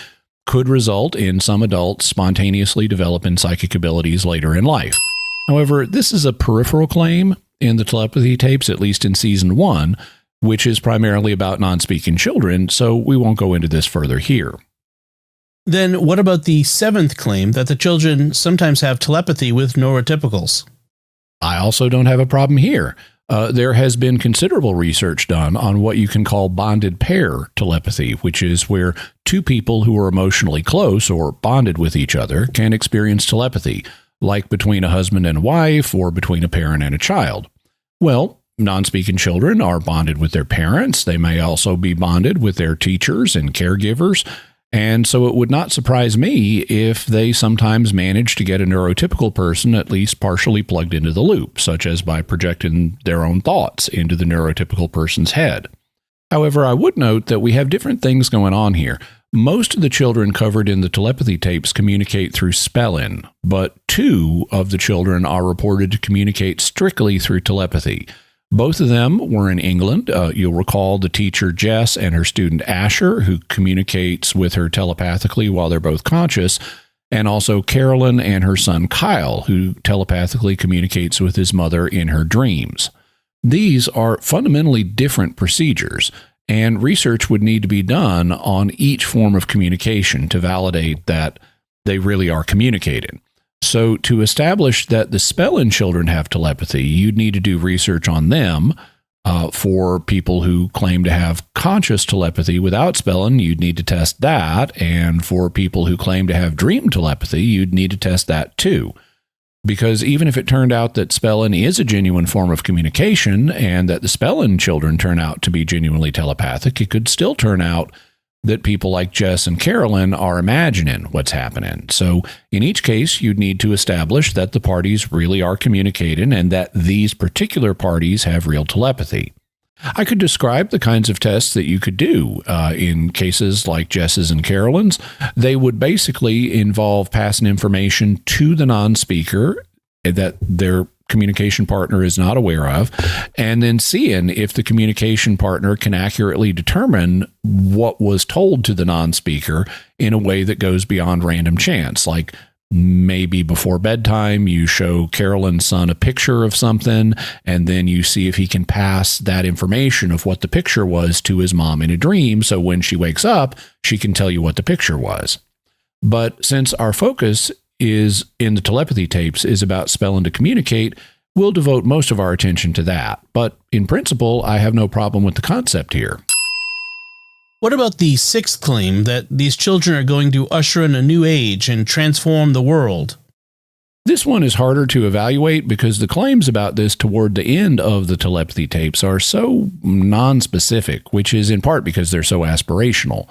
could result in some adults spontaneously developing psychic abilities later in life. However, this is a peripheral claim in the telepathy tapes, at least in season 1, which is primarily about non-speaking children, so we won't go into this further here. Then what about the 7th claim that the children sometimes have telepathy with neurotypicals? I also don't have a problem here. There has been considerable research done on what you can call bonded pair telepathy, which is where 2 people who are emotionally close or bonded with each other can experience telepathy, like between a husband and wife or between a parent and a child. Well, non-speaking children are bonded with their parents. They may also be bonded with their teachers and caregivers. And so it would not surprise me if they sometimes manage to get a neurotypical person at least partially plugged into the loop, such as by projecting their own thoughts into the neurotypical person's head. However, I would note that we have different things going on here. Most of the children covered in the telepathy tapes communicate through spell-in, but 2 of the children are reported to communicate strictly through telepathy. Both of them were in England. You'll recall the teacher Jess and her student Asher, who communicates with her telepathically while they're both conscious, and also Carolyn and her son Kyle, who telepathically communicates with his mother in her dreams. These are fundamentally different procedures, and research would need to be done on each form of communication to validate that they really are communicating. So to establish that the spell-in children have telepathy, you'd need to do research on them. For people who claim to have conscious telepathy without spell-in, you'd need to test that. And for people who claim to have dream telepathy, you'd need to test that too. Because even if it turned out that spell-in is a genuine form of communication and that the spell-in children turn out to be genuinely telepathic, it could still turn out that people like Jess and Carolyn are imagining what's happening. So in each case, you'd need to establish that the parties really are communicating and that these particular parties have real telepathy. I could describe the kinds of tests that you could do in cases like Jess's and Carolyn's. They would basically involve passing information to the non-speaker that their communication partner is not aware of, and then seeing if the communication partner can accurately determine what was told to the non-speaker in a way that goes beyond random chance. Like maybe before bedtime, you show Carolyn's son a picture of something, and then you see if he can pass that information of what the picture was to his mom in a dream, so when she wakes up, she can tell you what the picture was. But since our focus is in the telepathy tapes is about spelling to communicate, we'll devote most of our attention to that. But in principle, I have no problem with the concept here. What about the 6th claim that these children are going to usher in a new age and transform the world? This one is harder to evaluate because the claims about this toward the end of the telepathy tapes are so non-specific, which is in part because they're so aspirational.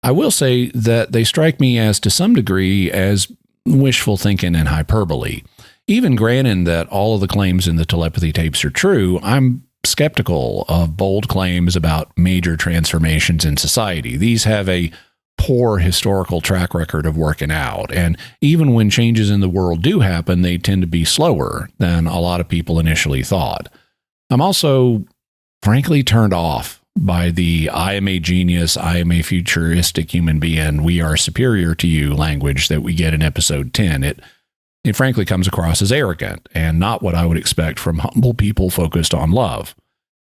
I will say that they strike me as, to some degree, as wishful thinking and hyperbole. Even granting that all of the claims in the telepathy tapes are true, I'm skeptical of bold claims about major transformations in society. These have a poor historical track record of working out, and even when changes in the world do happen, they tend to be slower than a lot of people initially thought. I'm also, frankly, turned off by the "I am a genius, I am a futuristic human being, we are superior to you" language that we get in episode 10. It frankly comes across as arrogant and not what I would expect from humble people focused on love.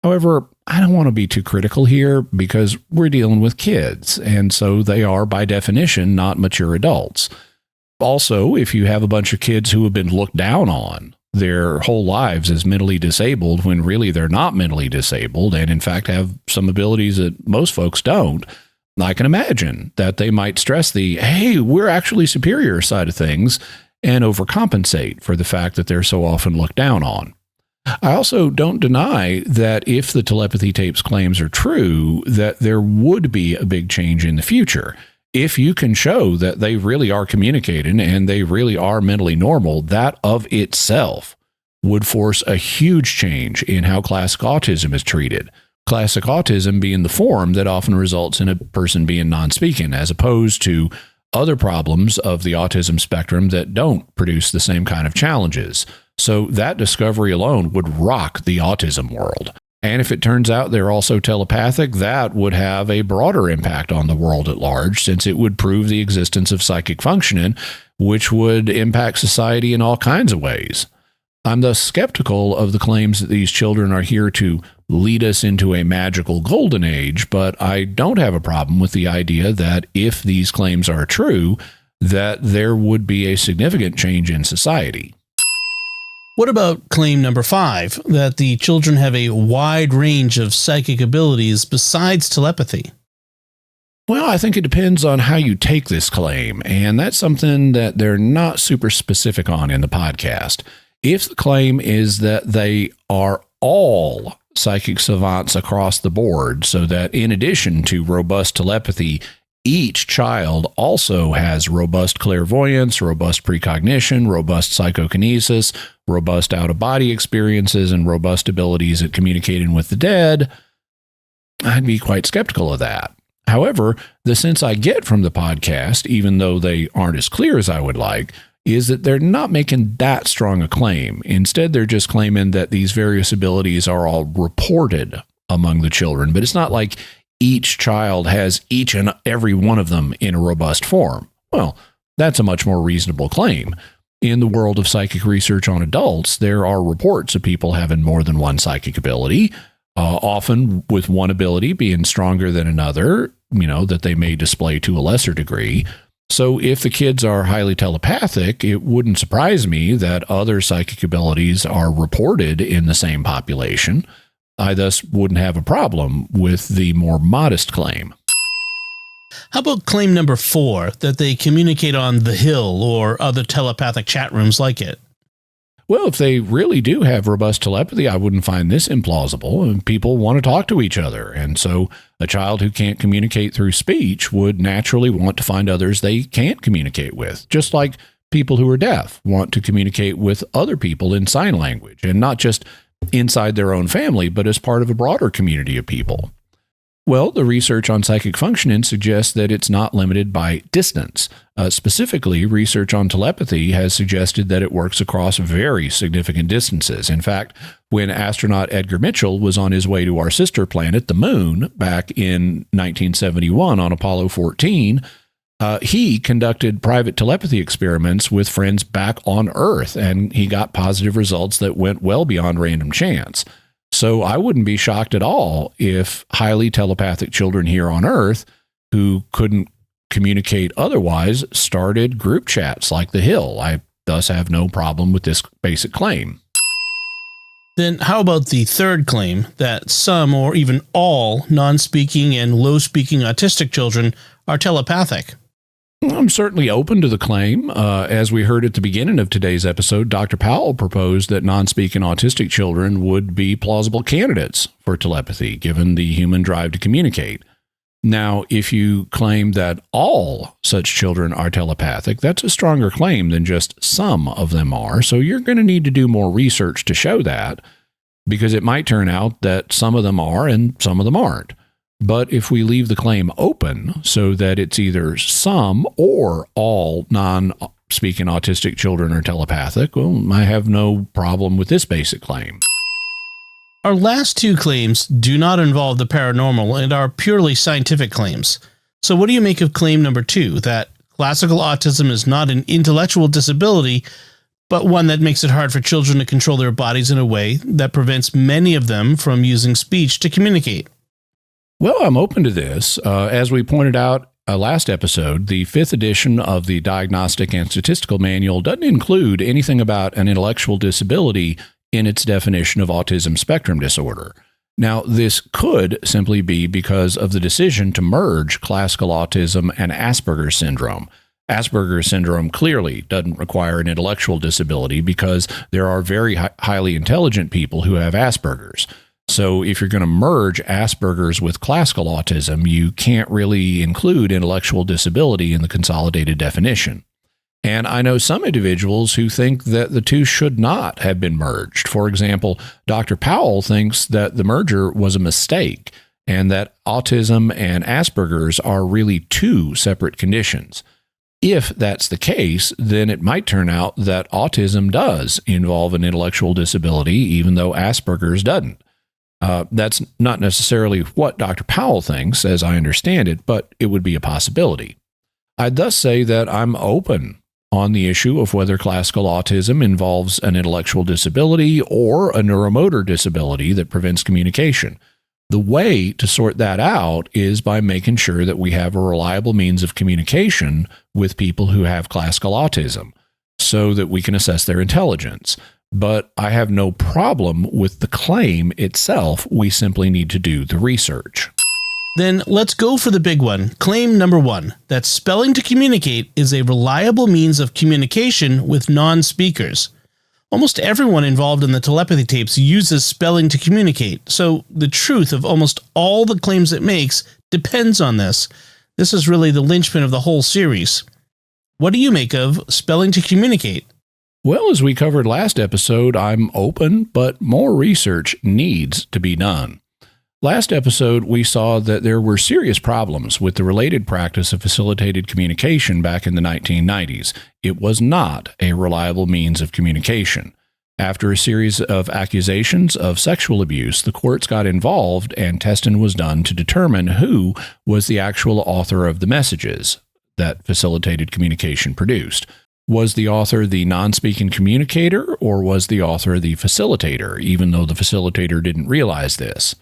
However, I don't want to be too critical here because we're dealing with kids, and so they are, by definition, not mature adults. Also, if you have a bunch of kids who have been looked down on their whole lives as mentally disabled when really they're not mentally disabled and in fact have some abilities that most folks don't, I can imagine that they might stress the, "Hey, we're actually superior" side of things and overcompensate for the fact that they're so often looked down on. I also don't deny that if the telepathy tapes claims are true, that there would be a big change in the future. If you can show that they really are communicating and they really are mentally normal, that of itself would force a huge change in how classic autism is treated. Classic autism being the form that often results in a person being non-speaking, as opposed to other problems of the autism spectrum that don't produce the same kind of challenges. So that discovery alone would rock the autism world. And if it turns out they're also telepathic, that would have a broader impact on the world at large, since it would prove the existence of psychic functioning, which would impact society in all kinds of ways. I'm thus skeptical of the claims that these children are here to lead us into a magical golden age, but I don't have a problem with the idea that if these claims are true, that there would be a significant change in society. What about claim number 5, that the children have a wide range of psychic abilities besides telepathy? Well, I think it depends on how you take this claim, and that's something that they're not super specific on in the podcast. If the claim is that they are all psychic savants across the board, so that in addition to robust telepathy, each child also has robust clairvoyance, robust precognition, robust psychokinesis, robust out-of-body experiences, and robust abilities at communicating with the dead, I'd be quite skeptical of that. However, the sense I get from the podcast, even though they aren't as clear as I would like, is that they're not making that strong a claim. Instead, they're just claiming that these various abilities are all reported among the children, but it's not like each child has each and every one of them in a robust form. Well, that's a much more reasonable claim. In the world of psychic research on adults, there are reports of people having more than one psychic ability, often with one ability being stronger than another, that they may display to a lesser degree. So if the kids are highly telepathic, it wouldn't surprise me that other psychic abilities are reported in the same population. I thus wouldn't have a problem with the more modest claim. How about claim number 4, that they communicate on the Hill or other telepathic chat rooms like it? Well, if they really do have robust telepathy, I wouldn't find this implausible. And people want to talk to each other. And so a child who can't communicate through speech would naturally want to find others they can't communicate with, just like people who are deaf want to communicate with other people in sign language, and not just inside their own family, but as part of a broader community of people. Well, the research on psychic functioning suggests that it's not limited by distance. Specifically, research on telepathy has suggested that it works across very significant distances. In fact, when astronaut Edgar Mitchell was on his way to our sister planet, the Moon, back in 1971 on Apollo 14, he conducted private telepathy experiments with friends back on Earth, and he got positive results that went well beyond random chance. So I wouldn't be shocked at all if highly telepathic children here on Earth who couldn't communicate otherwise started group chats like the Hill. I thus have no problem with this basic claim. Then how about the third claim that some or even all non-speaking and low-speaking autistic children are telepathic? I'm certainly open to the claim. As we heard at the beginning of today's episode, Dr. Powell proposed that non-speaking autistic children would be plausible candidates for telepathy, given the human drive to communicate. Now, if you claim that all such children are telepathic, that's a stronger claim than just some of them are. So you're going to need to do more research to show that, because it might turn out that some of them are and some of them aren't. But if we leave the claim open so that it's either some or all non-speaking autistic children are telepathic, well, I have no problem with this basic claim. Our last two claims do not involve the paranormal and are purely scientific claims. So what do you make of claim number 2, that classical autism is not an intellectual disability, but one that makes it hard for children to control their bodies in a way that prevents many of them from using speech to communicate? Well, I'm open to this. As we pointed out last episode, the 5th edition of the Diagnostic and Statistical Manual doesn't include anything about an intellectual disability in its definition of autism spectrum disorder. Now, this could simply be because of the decision to merge classical autism and Asperger's syndrome. Asperger's syndrome clearly doesn't require an intellectual disability because there are very highly intelligent people who have Asperger's. So if you're going to merge Asperger's with classical autism, you can't really include intellectual disability in the consolidated definition. And I know some individuals who think that the two should not have been merged. For example, Dr. Powell thinks that the merger was a mistake and that autism and Asperger's are really two separate conditions. If that's the case, then it might turn out that autism does involve an intellectual disability, even though Asperger's doesn't. That's not necessarily what Dr. Powell thinks, as I understand it, but it would be a possibility. I'd thus say that I'm open on the issue of whether classical autism involves an intellectual disability or a neuromotor disability that prevents communication. The way to sort that out is by making sure that we have a reliable means of communication with people who have classical autism so that we can assess their intelligence. But I have no problem with the claim itself. We simply need to do the research. Then let's go for the big one. Claim number 1, that spelling to communicate is a reliable means of communication with non-speakers. Almost everyone involved in the telepathy tapes uses spelling to communicate, so the truth of almost all the claims it makes depends on this. This is really the linchpin of the whole series. What do you make of spelling to communicate? Well, as we covered last episode, I'm open, but more research needs to be done. Last episode, we saw that there were serious problems with the related practice of facilitated communication back in the 1990s. It was not a reliable means of communication. After a series of accusations of sexual abuse, the courts got involved and testing was done to determine who was the actual author of the messages that facilitated communication produced. Was the author the non-speaking communicator, or was the author the facilitator, even though the facilitator didn't realize this?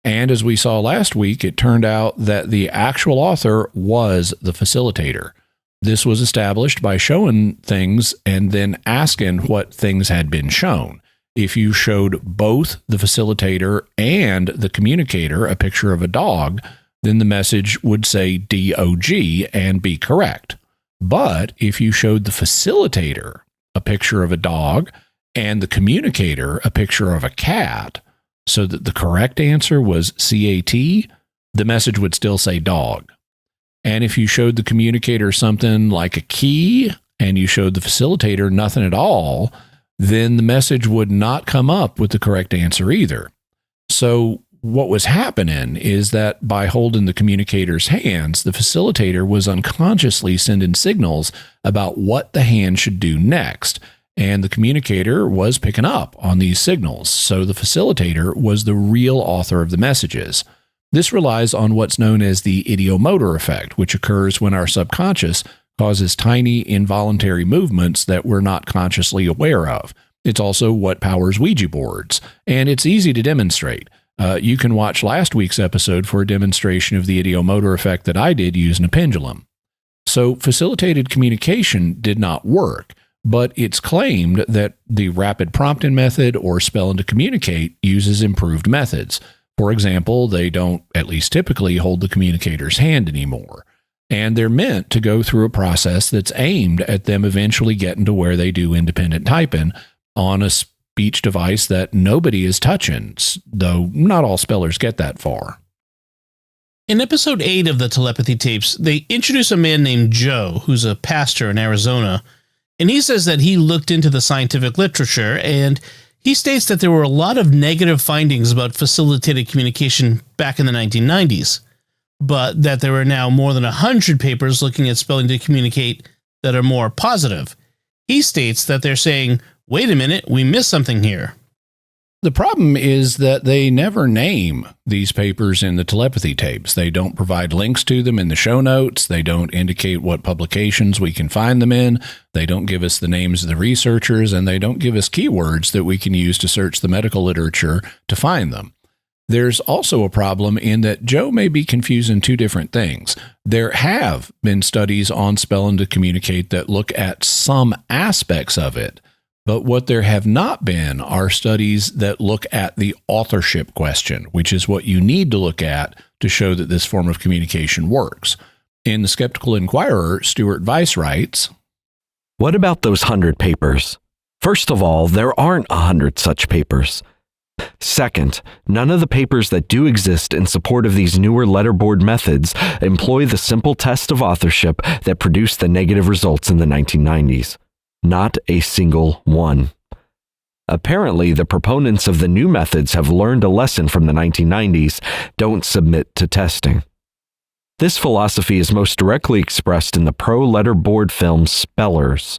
And as we saw last week, it turned out that the actual author was the facilitator. This was established by showing things and then asking what things had been shown. If you showed both the facilitator and the communicator a picture of a dog, then the message would say DOG and be correct. But if you showed the facilitator a picture of a dog and the communicator a picture of a cat, so that the correct answer was CAT, the message would still say dog. And if you showed the communicator something like a key and you showed the facilitator nothing at all, then the message would not come up with the correct answer either. So what was happening is that by holding the communicator's hands, the facilitator was unconsciously sending signals about what the hand should do next. And the communicator was picking up on these signals, so the facilitator was the real author of the messages. This relies on what's known as the ideomotor effect, which occurs when our subconscious causes tiny involuntary movements that we're not consciously aware of. It's also what powers Ouija boards, and it's easy to demonstrate. You can watch last week's episode for a demonstration of the ideomotor effect that I did using a pendulum. So facilitated communication did not work. But it's claimed that the rapid prompting method or spelling to communicate uses improved methods. For example, they don't, at least typically, hold the communicator's hand anymore. And they're meant to go through a process that's aimed at them eventually getting to where they do independent typing on a speech device that nobody is touching, though not all spellers get that far. In episode 8 of the telepathy tapes, they introduce a man named Joe, who's a pastor in Arizona. And he says that he looked into the scientific literature, and he states that there were a lot of negative findings about facilitated communication back in the 1990s, but that there are now more than 100 papers looking at spelling to communicate that are more positive. He states that they're saying, wait a minute, we missed something here. The problem is that they never name these papers in the telepathy tapes. They don't provide links to them in the show notes. They don't indicate what publications we can find them in. They don't give us the names of the researchers, and they don't give us keywords that we can use to search the medical literature to find them. There's also a problem in that Joe may be confusing two different things. There have been studies on spelling to communicate that look at some aspects of it. But what there have not been are studies that look at the authorship question, which is what you need to look at to show that this form of communication works. In the Skeptical Inquirer, Stuart Weiss writes, "What about those 100 papers? First of all, there aren't 100 such papers. Second, none of the papers that do exist in support of these newer letterboard methods employ the simple test of authorship that produced the negative results in the 1990s. Not a single one. Apparently, the proponents of the new methods have learned a lesson from the 1990s: don't submit to testing. This philosophy is most directly expressed in the pro-letterboard film Spellers.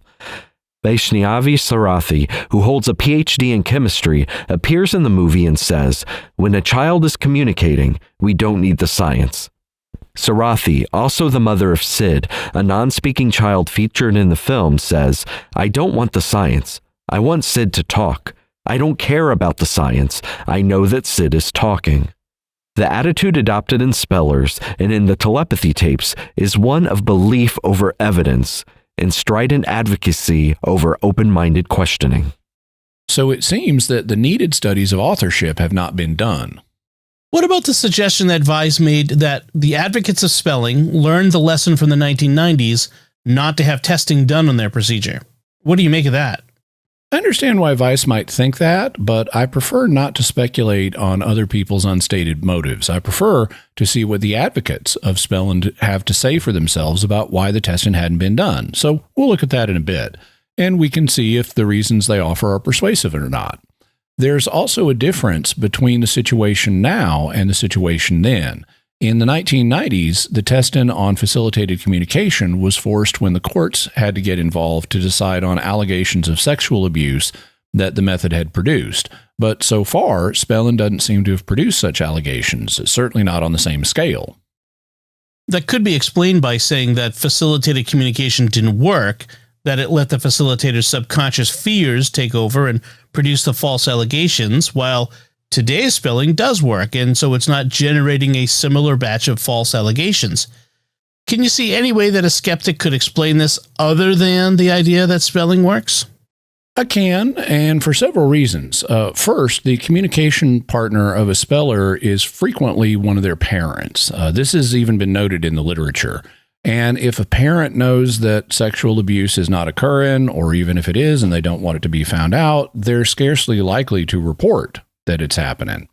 Vaishnavi Sarathi, who holds a PhD in chemistry, appears in the movie and says, "When a child is communicating, we don't need the science." Sarathi, also the mother of Sid, a non-speaking child featured in the film, says, "I don't want the science. I want Sid to talk. I don't care about the science. I know that Sid is talking." The attitude adopted in Spellers and in the telepathy tapes is one of belief over evidence and strident advocacy over open-minded questioning. So it seems that the needed studies of authorship have not been done. What about the suggestion that Weiss made that the advocates of spelling learned the lesson from the 1990s not to have testing done on their procedure? What do you make of that? I understand why Weiss might think that, but I prefer not to speculate on other people's unstated motives. I prefer to see what the advocates of spelling have to say for themselves about why the testing hadn't been done. So we'll look at that in a bit, and we can see if the reasons they offer are persuasive or not. There's also a difference between the situation now and the situation then. In the 1990s, the testing on facilitated communication was forced when the courts had to get involved to decide on allegations of sexual abuse that the method had produced. But so far, Spellin doesn't seem to have produced such allegations, certainly not on the same scale. That could be explained by saying that facilitated communication didn't work, that it let the facilitator's subconscious fears take over and produce the false allegations, while today's spelling does work, and so it's not generating a similar batch of false allegations. Can you see any way that a skeptic could explain this other than the idea that spelling works? I can, and for several reasons. First, the communication partner of a speller is frequently one of their parents. This has even been noted in the literature. And if a parent knows that sexual abuse is not occurring, or even if it is and they don't want it to be found out, they're scarcely likely to report that it's happening.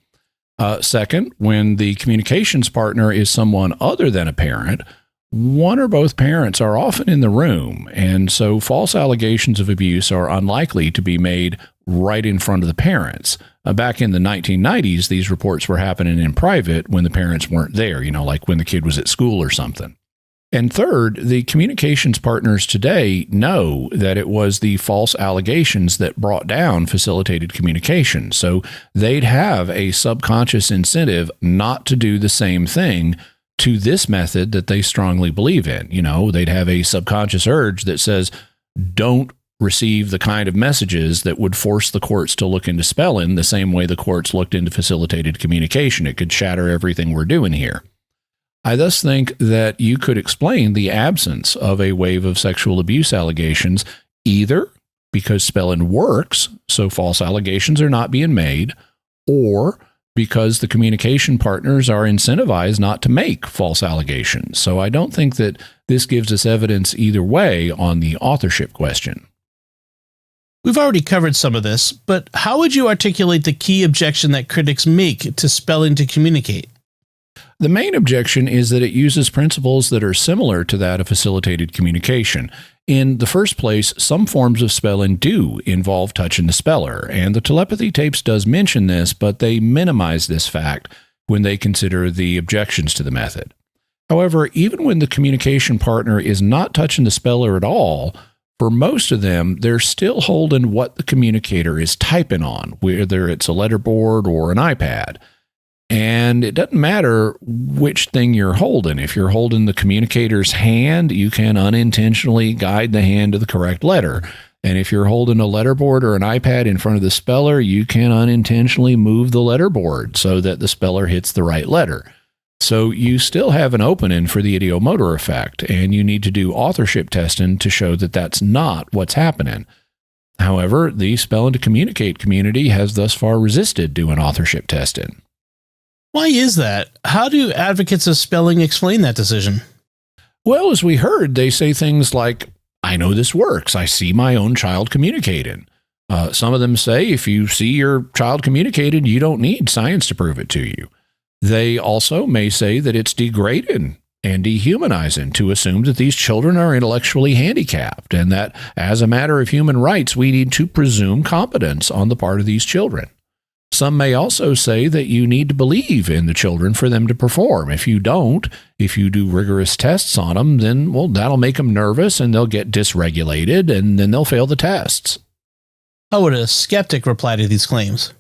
Second, when the communications partner is someone other than a parent, one or both parents are often in the room, and so false allegations of abuse are unlikely to be made right in front of the parents. Back in the 1990s, these reports were happening in private when the parents weren't there, like when the kid was at school or something. And third, the communications partners today know that it was the false allegations that brought down facilitated communication. So they'd have a subconscious incentive not to do the same thing to this method that they strongly believe in. They'd have a subconscious urge that says, don't receive the kind of messages that would force the courts to look into spelling the same way the courts looked into facilitated communication. It could shatter everything we're doing here. I thus think that you could explain the absence of a wave of sexual abuse allegations either because spelling works, so false allegations are not being made, or because the communication partners are incentivized not to make false allegations. So I don't think that this gives us evidence either way on the authorship question. We've already covered some of this, but how would you articulate the key objection that critics make to spelling to communicate? The main objection is that it uses principles that are similar to that of facilitated communication. In the first place, some forms of spelling do involve touching the speller, and the telepathy tapes does mention this, but they minimize this fact when they consider the objections to the method. However, even when the communication partner is not touching the speller at all, for most of them, they're still holding what the communicator is typing on, whether it's a letterboard or an iPad. And it doesn't matter which thing you're holding. If you're holding the communicator's hand, you can unintentionally guide the hand to the correct letter. And if you're holding a letterboard or an iPad in front of the speller, you can unintentionally move the letterboard so that the speller hits the right letter. So you still have an opening for the ideomotor effect, and you need to do authorship testing to show that that's not what's happening. However, the Spelling to Communicate community has thus far resisted doing authorship testing. Why is that? How do advocates of spelling explain that decision? Well, as we heard, they say things like, I know this works. I see my own child communicating. Some of them say if you see your child communicating, you don't need science to prove it to you. They also may say that it's degrading and dehumanizing to assume that these children are intellectually handicapped and that as a matter of human rights, we need to presume competence on the part of these children. Some may also say that you need to believe in the children for them to perform. If you don't, if you do rigorous tests on them, then, well, that'll make them nervous and they'll get dysregulated and then they'll fail the tests. How would a skeptic reply to these claims?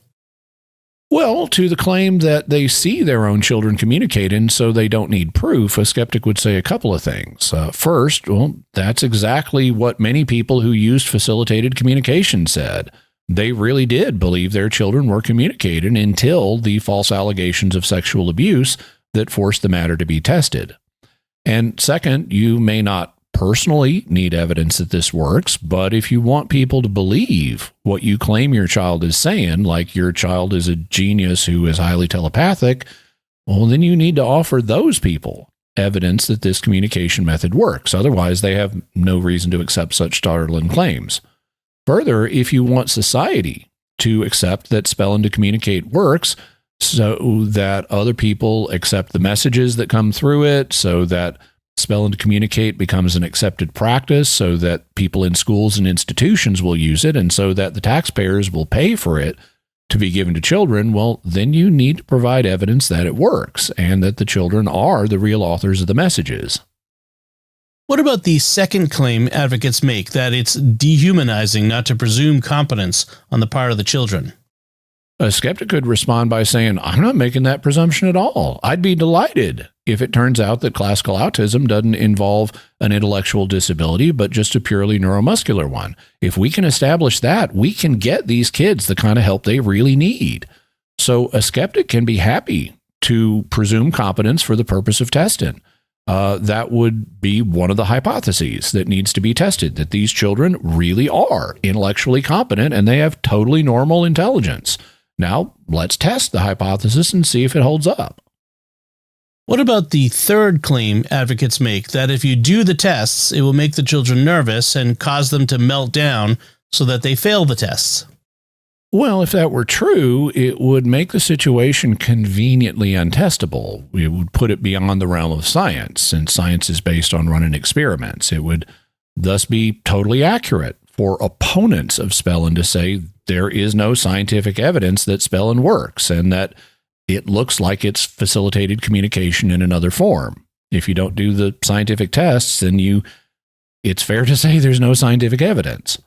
Well, to the claim that they see their own children communicating, so they don't need proof, a skeptic would say a couple of things. First, well, that's exactly what many people who used facilitated communication said. They really did believe their children were communicating until the false allegations of sexual abuse that forced the matter to be tested. And second, you may not personally need evidence that this works, but if you want people to believe what you claim your child is saying, like your child is a genius who is highly telepathic, well, then you need to offer those people evidence that this communication method works. Otherwise, they have no reason to accept such startling claims. Further, if you want society to accept that Spelling to Communicate works so that other people accept the messages that come through it, so that Spelling to Communicate becomes an accepted practice, so that people in schools and institutions will use it, and so that the taxpayers will pay for it, to be given to children, well, then you need to provide evidence that it works and that the children are the real authors of the messages. What about the second claim advocates make, that it's dehumanizing not to presume competence on the part of the children? A skeptic could respond by saying, I'm not making that presumption at all. I'd be delighted if it turns out that classical autism doesn't involve an intellectual disability, but just a purely neuromuscular one. If we can establish that, we can get these kids the kind of help they really need. So a skeptic can be happy to presume competence for the purpose of testing. That would be one of the hypotheses that needs to be tested, that these children really are intellectually competent and they have totally normal intelligence. Now, let's test the hypothesis and see if it holds up. What about the third claim advocates make, that if you do the tests, it will make the children nervous and cause them to melt down so that they fail the tests? Well, if that were true, it would make the situation conveniently untestable. It would put it beyond the realm of science, since science is based on running experiments. It would thus be totally accurate for opponents of spelling to say there is no scientific evidence that spelling works and that it looks like it's facilitated communication in another form. If you don't do the scientific tests, then it's fair to say there's no scientific evidence.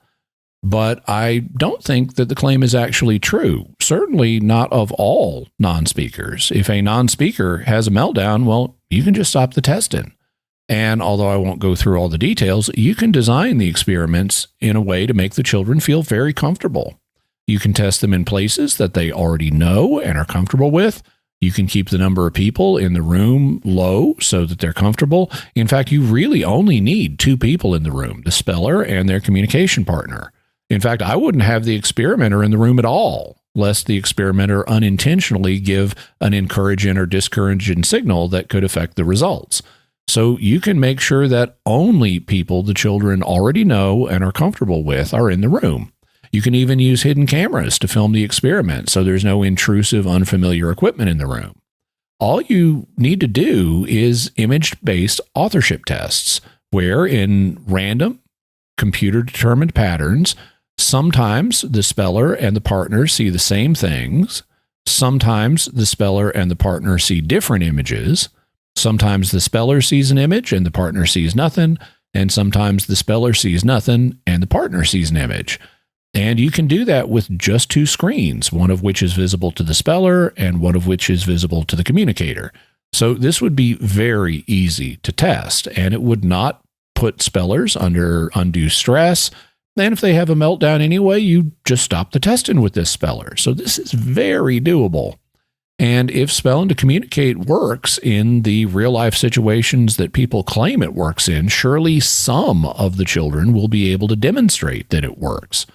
But I don't think that the claim is actually true. Certainly not of all non-speakers. If a non-speaker has a meltdown, well, you can just stop the testing. And although I won't go through all the details, you can design the experiments in a way to make the children feel very comfortable. You can test them in places that they already know and are comfortable with. You can keep the number of people in the room low so that they're comfortable. In fact, you really only need 2 people in the room, the speller and their communication partner. In fact, I wouldn't have the experimenter in the room at all, lest the experimenter unintentionally give an encouraging or discouraging signal that could affect the results. So you can make sure that only people the children already know and are comfortable with are in the room. You can even use hidden cameras to film the experiment so there's no intrusive, unfamiliar equipment in the room. All you need to do is image-based authorship tests, where in random, computer-determined patterns, sometimes the speller and the partner see the same things. Sometimes the speller and the partner see different images. Sometimes the speller sees an image and the partner sees nothing. And sometimes the speller sees nothing and the partner sees an image. And you can do that with just 2 screens, one of which is visible to the speller and one of which is visible to the communicator. So this would be very easy to test, and it would not put spellers under undue stress. And if they have a meltdown anyway, you just stop the testing with this speller. So this is very doable. And if spelling to communicate works in the real-life situations that people claim it works in, surely some of the children will be able to demonstrate that it works.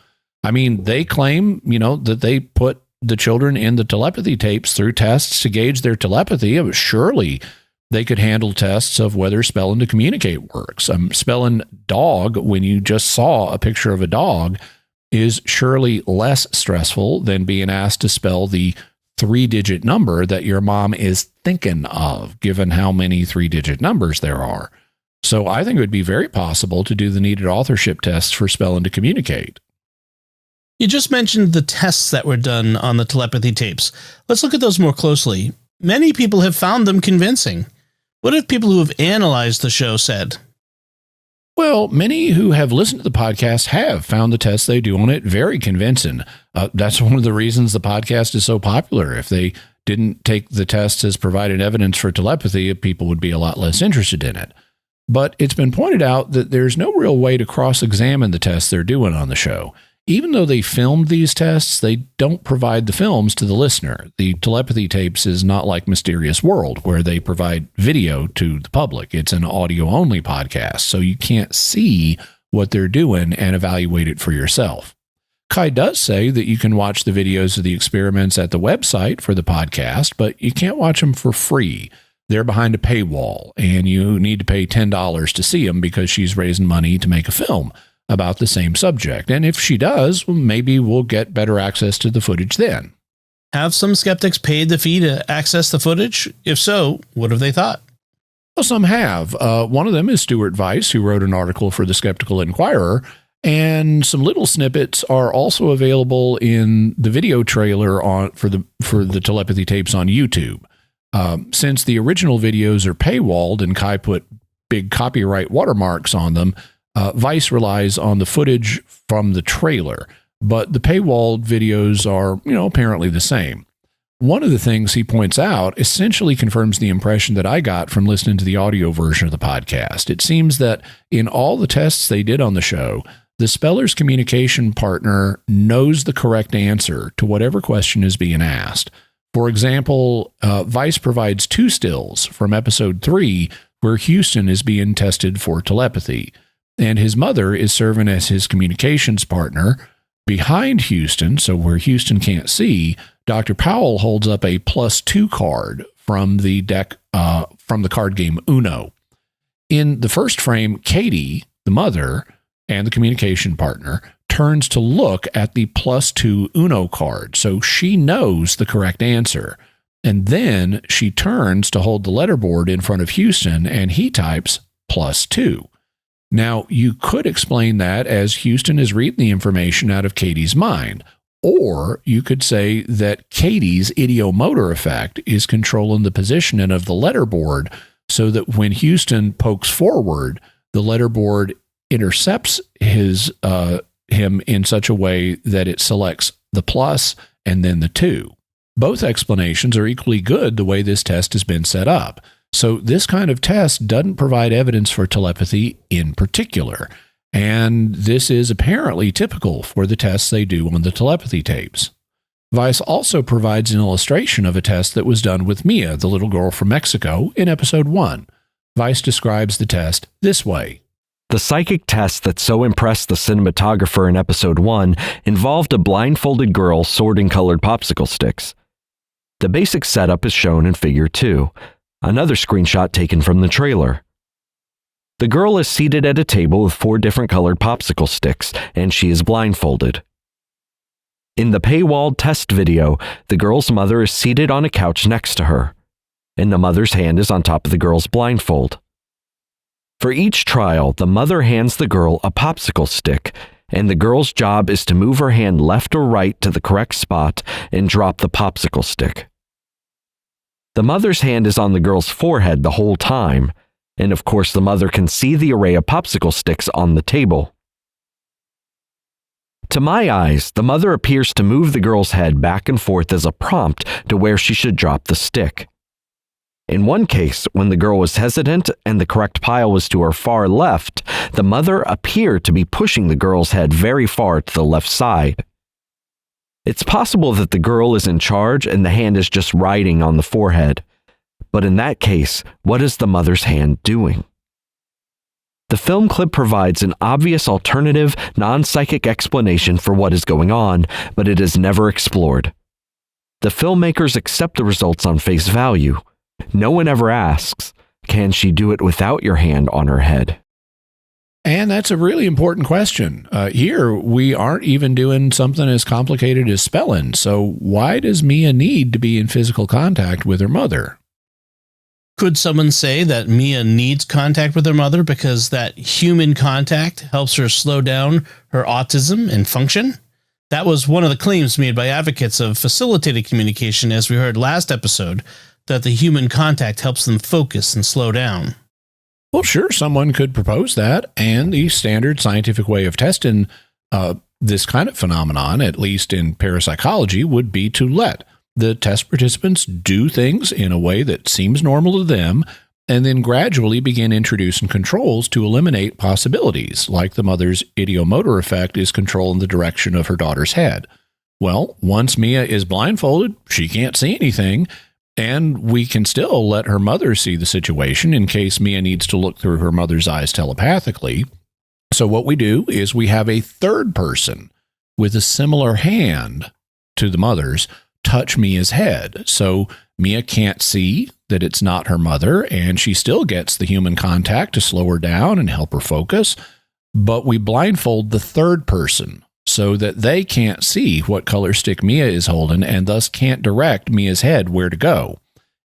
I mean, they claim, that they put the children in the telepathy tapes through tests to gauge their telepathy. Surely they could handle tests of whether spelling to communicate works. Spelling dog, when you just saw a picture of a dog, is surely less stressful than being asked to spell the 3-digit number that your mom is thinking of, given how many 3-digit numbers there are. So I think it would be very possible to do the needed authorship tests for spelling to communicate. You just mentioned the tests that were done on the telepathy tapes. Let's look at those more closely. Many people have found them convincing. What have people who have analyzed the show said? Well, many who have listened to the podcast have found the tests they do on it very convincing. That's one of the reasons the podcast is so popular. If they didn't take the tests as provided evidence for telepathy, people would be a lot less interested in it. But it's been pointed out that there's no real way to cross-examine the tests they're doing on the show. Even though they filmed these tests, they don't provide the films to the listener. The telepathy tapes is not like Mysterious World, where they provide video to the public. It's an audio-only podcast, so you can't see what they're doing and evaluate it for yourself. Kai does say that you can watch the videos of the experiments at the website for the podcast, but you can't watch them for free. They're behind a paywall, and you need to pay $10 to see them because she's raising money to make a film about the same subject. And if she does, well, maybe we'll get better access to the footage then. Have some skeptics paid the fee to access the footage? If so, what have they thought? Well, some have. One of them is Stuart Weiss, who wrote an article for the Skeptical Inquirer, And some little snippets are also available in the video trailer for the telepathy tapes on YouTube. Since the original videos are paywalled and Kai put big copyright watermarks on them, Vice relies on the footage from the trailer, but the paywalled videos are, apparently the same. One of the things he points out essentially confirms the impression that I got from listening to the audio version of the podcast. It seems that in all the tests they did on the show, the speller's communication partner knows the correct answer to whatever question is being asked. For example, Vice provides 2 stills from episode 3 where Houston is being tested for telepathy, and his mother is serving as his communications partner. Behind Houston, so where Houston can't see, Dr. Powell holds up a +2 card from the deck from the card game Uno. In the first frame, Katie, the mother, and the communication partner turns to look at the +2 Uno card, so she knows the correct answer. And then she turns to hold the letterboard in front of Houston, and he types +2. Now, you could explain that as Houston is reading the information out of Katie's mind, or you could say that Katie's ideomotor effect is controlling the positioning of the letterboard so that when Houston pokes forward, the letterboard intercepts him in such a way that it selects the plus and then the 2. Both explanations are equally good the way this test has been set up. So this kind of test doesn't provide evidence for telepathy in particular, and this is apparently typical for the tests they do on the telepathy tapes. Vice also provides an illustration of a test that was done with Mia, the little girl from Mexico, in episode 1. Vice describes the test this way. The psychic test that so impressed the cinematographer in episode 1 involved a blindfolded girl sorting colored popsicle sticks. The basic setup is shown in figure 2. Another screenshot taken from the trailer. The girl is seated at a table with 4 different colored popsicle sticks, and she is blindfolded. In the paywalled test video, the girl's mother is seated on a couch next to her, and the mother's hand is on top of the girl's blindfold. For each trial, the mother hands the girl a popsicle stick, and the girl's job is to move her hand left or right to the correct spot and drop the popsicle stick. The mother's hand is on the girl's forehead the whole time, and of course the mother can see the array of popsicle sticks on the table. To my eyes, the mother appears to move the girl's head back and forth as a prompt to where she should drop the stick. In one case, when the girl was hesitant and the correct pile was to her far left, the mother appeared to be pushing the girl's head very far to the left side. It's possible that the girl is in charge and the hand is just riding on the forehead. But in that case, what is the mother's hand doing? The film clip provides an obvious alternative, non-psychic explanation for what is going on, but it is never explored. The filmmakers accept the results on face value. No one ever asks, can she do it without your hand on her head? And that's a really important question. Here, we aren't even doing something as complicated as spelling. So why does Mia need to be in physical contact with her mother? Could someone say that Mia needs contact with her mother because that human contact helps her slow down her autism and function? That was one of the claims made by advocates of facilitated communication, as we heard last episode, that the human contact helps them focus and slow down. Well, sure, someone could propose that, and the standard scientific way of testing this kind of phenomenon, at least in parapsychology, would be to let the test participants do things in a way that seems normal to them, and then gradually begin introducing controls to eliminate possibilities, like the mother's ideomotor effect is controlling the direction of her daughter's head. Well, once Mia is blindfolded, she can't see anything, and we can still let her mother see the situation in case Mia needs to look through her mother's eyes telepathically. So what we do is we have a third person with a similar hand to the mother's touch Mia's head. So Mia can't see that it's not her mother, and she still gets the human contact to slow her down and help her focus. But we blindfold the third person so that they can't see what color stick Mia is holding and thus can't direct Mia's head where to go.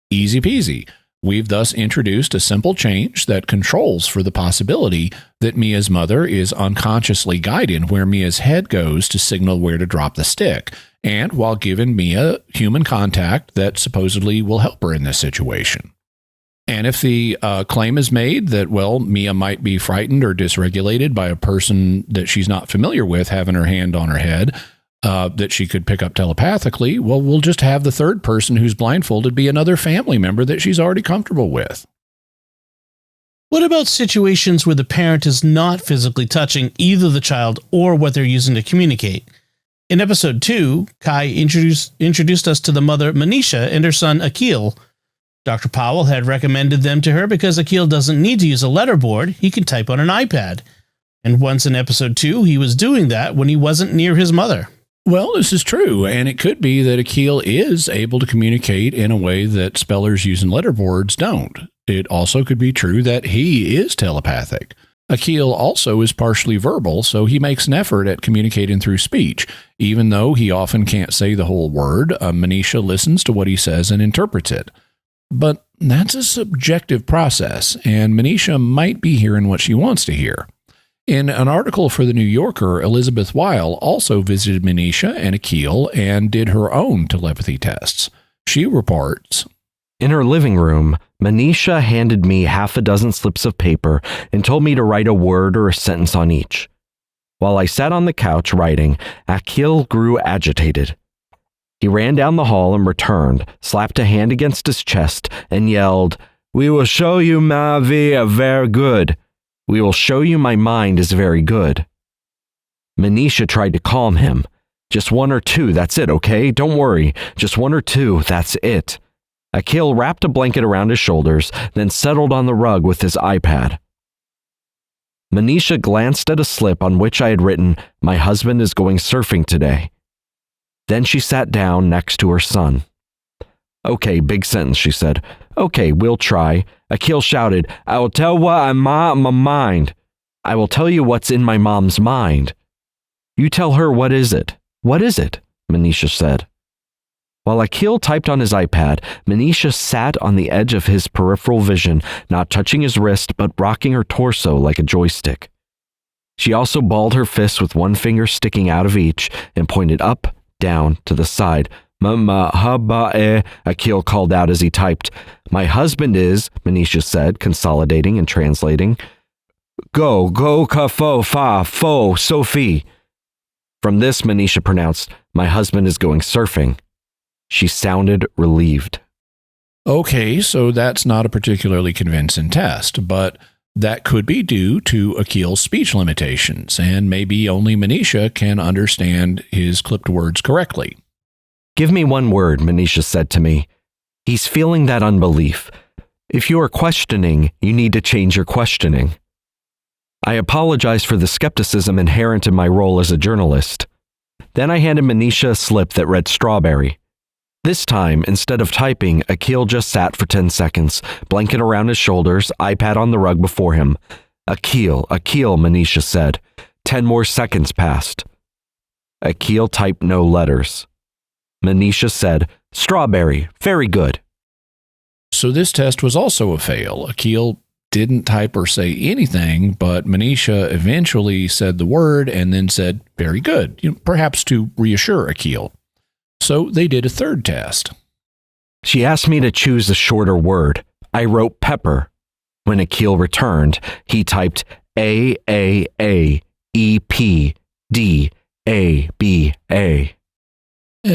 Easy peasy. We've thus introduced a simple change that controls for the possibility that Mia's mother is unconsciously guiding where Mia's head goes to signal where to drop the stick, and while giving Mia human contact that supposedly will help her in this situation. And if the claim is made that, well, Mia might be frightened or dysregulated by a person that she's not familiar with having her hand on her head, that she could pick up telepathically, well, we'll just have the third person who's blindfolded be another family member that she's already comfortable with. What about situations where the parent is not physically touching either the child or what they're using to communicate? In episode 2, Kai introduced us to the mother, Manisha, and her son, Akil. Dr. Powell had recommended them to her because Akil doesn't need to use a letterboard. He can type on an iPad. And once in episode 2, he was doing that when he wasn't near his mother. Well, this is true, and it could be that Akil is able to communicate in a way that spellers using letterboards don't. It also could be true that he is telepathic. Akil also is partially verbal, so he makes an effort at communicating through speech. Even though he often can't say the whole word, Manisha listens to what he says and interprets it. But that's a subjective process, and Manisha might be hearing what she wants to hear. In an article for The New Yorker, Elizabeth Weil also visited Manisha and Akil and did her own telepathy tests. She reports, in her living room, Manisha handed me half a dozen slips of paper and told me to write a word or a sentence on each. While I sat on the couch writing, Akil grew agitated. He ran down the hall and returned, slapped a hand against his chest, and yelled, "We will show you ma vie very good. We will show you my mind is very good." Manisha tried to calm him. "Just one or two, that's it, okay? Don't worry. Just one or two, that's it." Akil wrapped a blanket around his shoulders, then settled on the rug with his iPad. Manisha glanced at a slip on which I had written, "My husband is going surfing today." Then she sat down next to her son. "Okay, big sentence," she said. "Okay, we'll try." Akil shouted, "I will tell what I'm my mind. I will tell you what's in my mom's mind." "You tell her what is it? What is it?" Manisha said. While Akil typed on his iPad, Manisha sat on the edge of his peripheral vision, not touching his wrist, but rocking her torso like a joystick. She also balled her fists with one finger sticking out of each and pointed up, down, to the side. "Mama haba Akil called out as he typed. "My husband is," Manisha said, consolidating and translating. Go ka fo fa fo Sophie." From this, Manisha pronounced, "My husband is going surfing." She sounded relieved. Okay, so that's not a particularly convincing test, but that could be due to Akil's speech limitations, and maybe only Manisha can understand his clipped words correctly. "Give me one word," Manisha said to me. "He's feeling that unbelief. If you are questioning, you need to change your questioning." I apologized for the skepticism inherent in my role as a journalist. Then I handed Manisha a slip that read strawberry. This time, instead of typing, Akil just sat for 10 seconds, blanket around his shoulders, iPad on the rug before him. Akil, Manisha said. 10 more seconds passed. Akil typed no letters. Manisha said, "Strawberry, very good." So this test was also a fail. Akil didn't type or say anything, but Manisha eventually said the word and then said, "Very good," perhaps to reassure Akil. So they did a third test. She asked me to choose a shorter word. I wrote pepper. When Akil returned, he typed AAAEPDABA.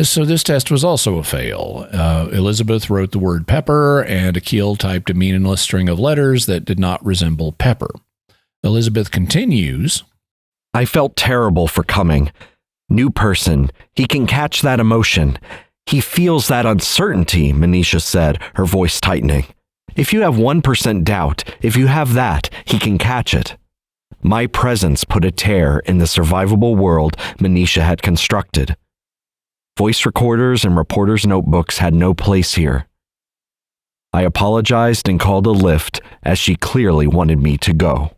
So this test was also a fail. Elizabeth wrote the word pepper, and Akil typed a meaningless string of letters that did not resemble pepper. Elizabeth continues, "I felt terrible for coming. New person. He can catch that emotion. He feels that uncertainty," Manisha said, her voice tightening. "If you have 1% doubt, if you have that, he can catch it." My presence put a tear in the survivable world Manisha had constructed. Voice recorders and reporters' notebooks had no place here. I apologized and called a lift, as she clearly wanted me to go.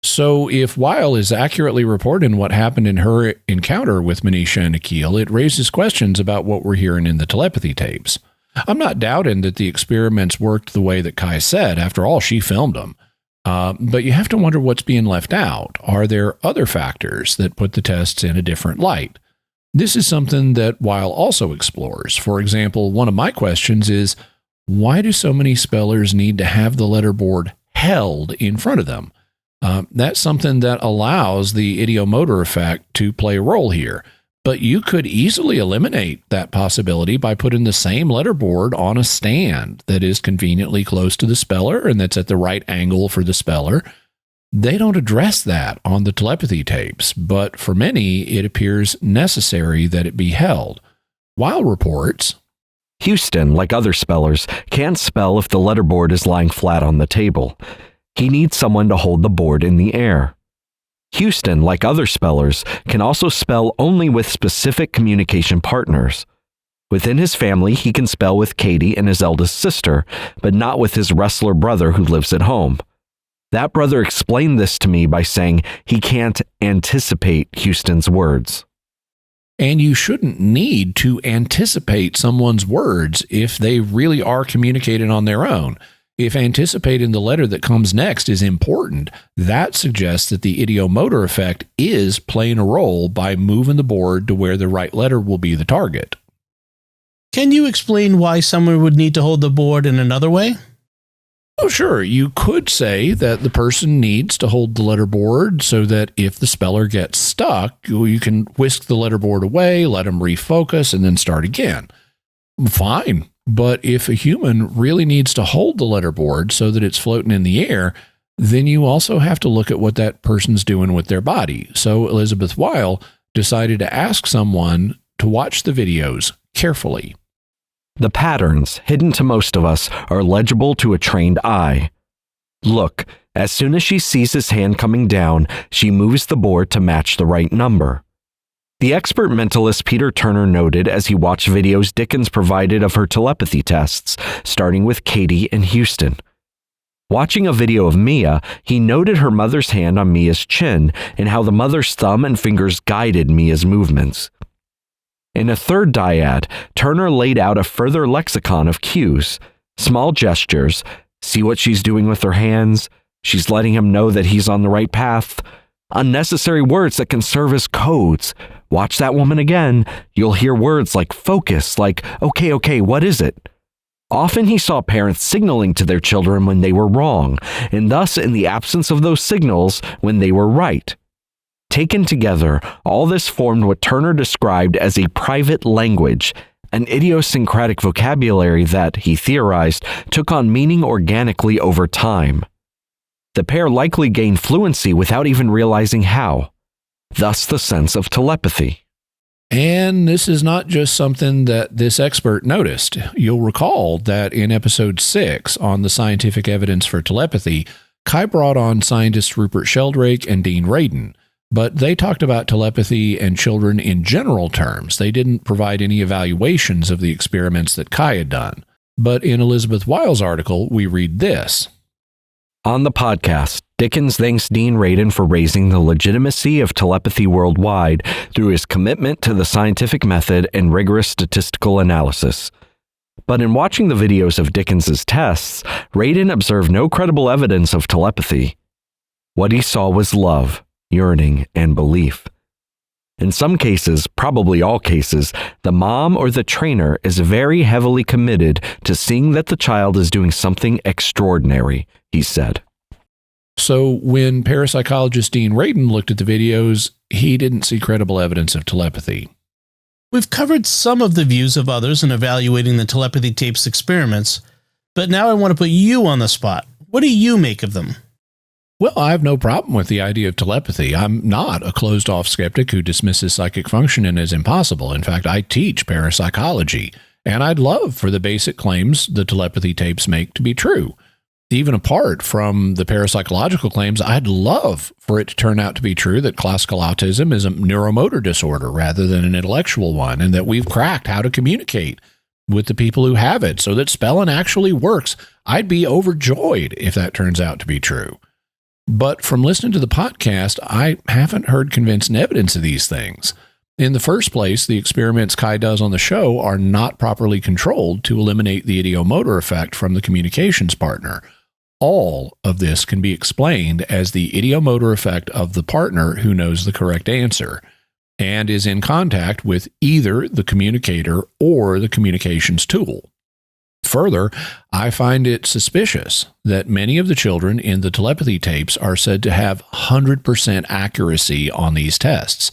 So if Weil is accurately reporting what happened in her encounter with Manisha and Akil, it raises questions about what we're hearing in the telepathy tapes. I'm not doubting that the experiments worked the way that Kai said. After all, she filmed them. But you have to wonder what's being left out. Are there other factors that put the tests in a different light? This is something that Weil also explores. For example, one of my questions is, why do so many spellers need to have the letterboard held in front of them? That's something that allows the ideomotor effect to play a role here. But you could easily eliminate that possibility by putting the same letterboard on a stand that is conveniently close to the speller and that's at the right angle for the speller. They don't address that on the telepathy tapes, but for many, it appears necessary that it be held. Weil reports, Houston, like other spellers, can't spell if the letterboard is lying flat on the table. He needs someone to hold the board in the air. Houston, like other spellers, can also spell only with specific communication partners. Within his family, he can spell with Katie and his eldest sister, but not with his wrestler brother who lives at home. That brother explained this to me by saying he can't anticipate Houston's words. And you shouldn't need to anticipate someone's words if they really are communicating on their own. If anticipating the letter that comes next is important, that suggests that the ideomotor effect is playing a role by moving the board to where the right letter will be the target. Can you explain why someone would need to hold the board in another way? Oh, sure. You could say that the person needs to hold the letterboard so that if the speller gets stuck, you can whisk the letterboard away, let them refocus, and then start again. Fine. But if a human really needs to hold the letterboard so that it's floating in the air, then you also have to look at what that person's doing with their body. So Elizabeth Weil decided to ask someone to watch the videos carefully. The patterns, hidden to most of us, are legible to a trained eye. Look, as soon as she sees his hand coming down, she moves the board to match the right number. The expert mentalist Peter Turner noted as he watched videos Dickens provided of her telepathy tests, starting with Katie and Houston. Watching a video of Mia, he noted her mother's hand on Mia's chin and how the mother's thumb and fingers guided Mia's movements. In a third dyad, Turner laid out a further lexicon of cues, small gestures, see what she's doing with her hands, she's letting him know that he's on the right path, unnecessary words that can serve as codes. Watch that woman again. You'll hear words like focus, like, okay, what is it? Often he saw parents signaling to their children when they were wrong, and thus in the absence of those signals, when they were right. Taken together, all this formed what Turner described as a private language, an idiosyncratic vocabulary that, he theorized, took on meaning organically over time. The pair likely gained fluency without even realizing how. Thus the sense of telepathy. And this is not just something that this expert noticed. You'll recall that in episode 6 on the scientific evidence for telepathy, Kai brought on scientists Rupert Sheldrake and Dean Radin, but they talked about telepathy and children in general terms. They didn't provide any evaluations of the experiments that Kai had done. But in Elizabeth Weil's article, we read this. On the podcast, Dickens thanks Dean Radin for raising the legitimacy of telepathy worldwide through his commitment to the scientific method and rigorous statistical analysis. But in watching the videos of Dickens's tests, Radin observed no credible evidence of telepathy. What he saw was love, yearning, and belief. In some cases, probably all cases, the mom or the trainer is very heavily committed to seeing that the child is doing something extraordinary, he said. So when parapsychologist Dean Radin looked at the videos, he didn't see credible evidence of telepathy. We've covered some of the views of others in evaluating the telepathy tapes experiments, but now I want to put you on the spot. What do you make of them? Well, I have no problem with the idea of telepathy. I'm not a closed-off skeptic who dismisses psychic functioning as impossible. In fact, I teach parapsychology, and I'd love for the basic claims the telepathy tapes make to be true. Even apart from the parapsychological claims, I'd love for it to turn out to be true that classical autism is a neuromotor disorder rather than an intellectual one, and that we've cracked how to communicate with the people who have it so that spelling actually works. I'd be overjoyed if that turns out to be true. But from listening to the podcast, I haven't heard convincing evidence of these things. In the first place, the experiments Kai does on the show are not properly controlled to eliminate the ideomotor effect from the communications partner. All of this can be explained as the ideomotor effect of the partner who knows the correct answer and is in contact with either the communicator or the communications tool. Further, I find it suspicious that many of the children in the telepathy tapes are said to have 100% accuracy on these tests.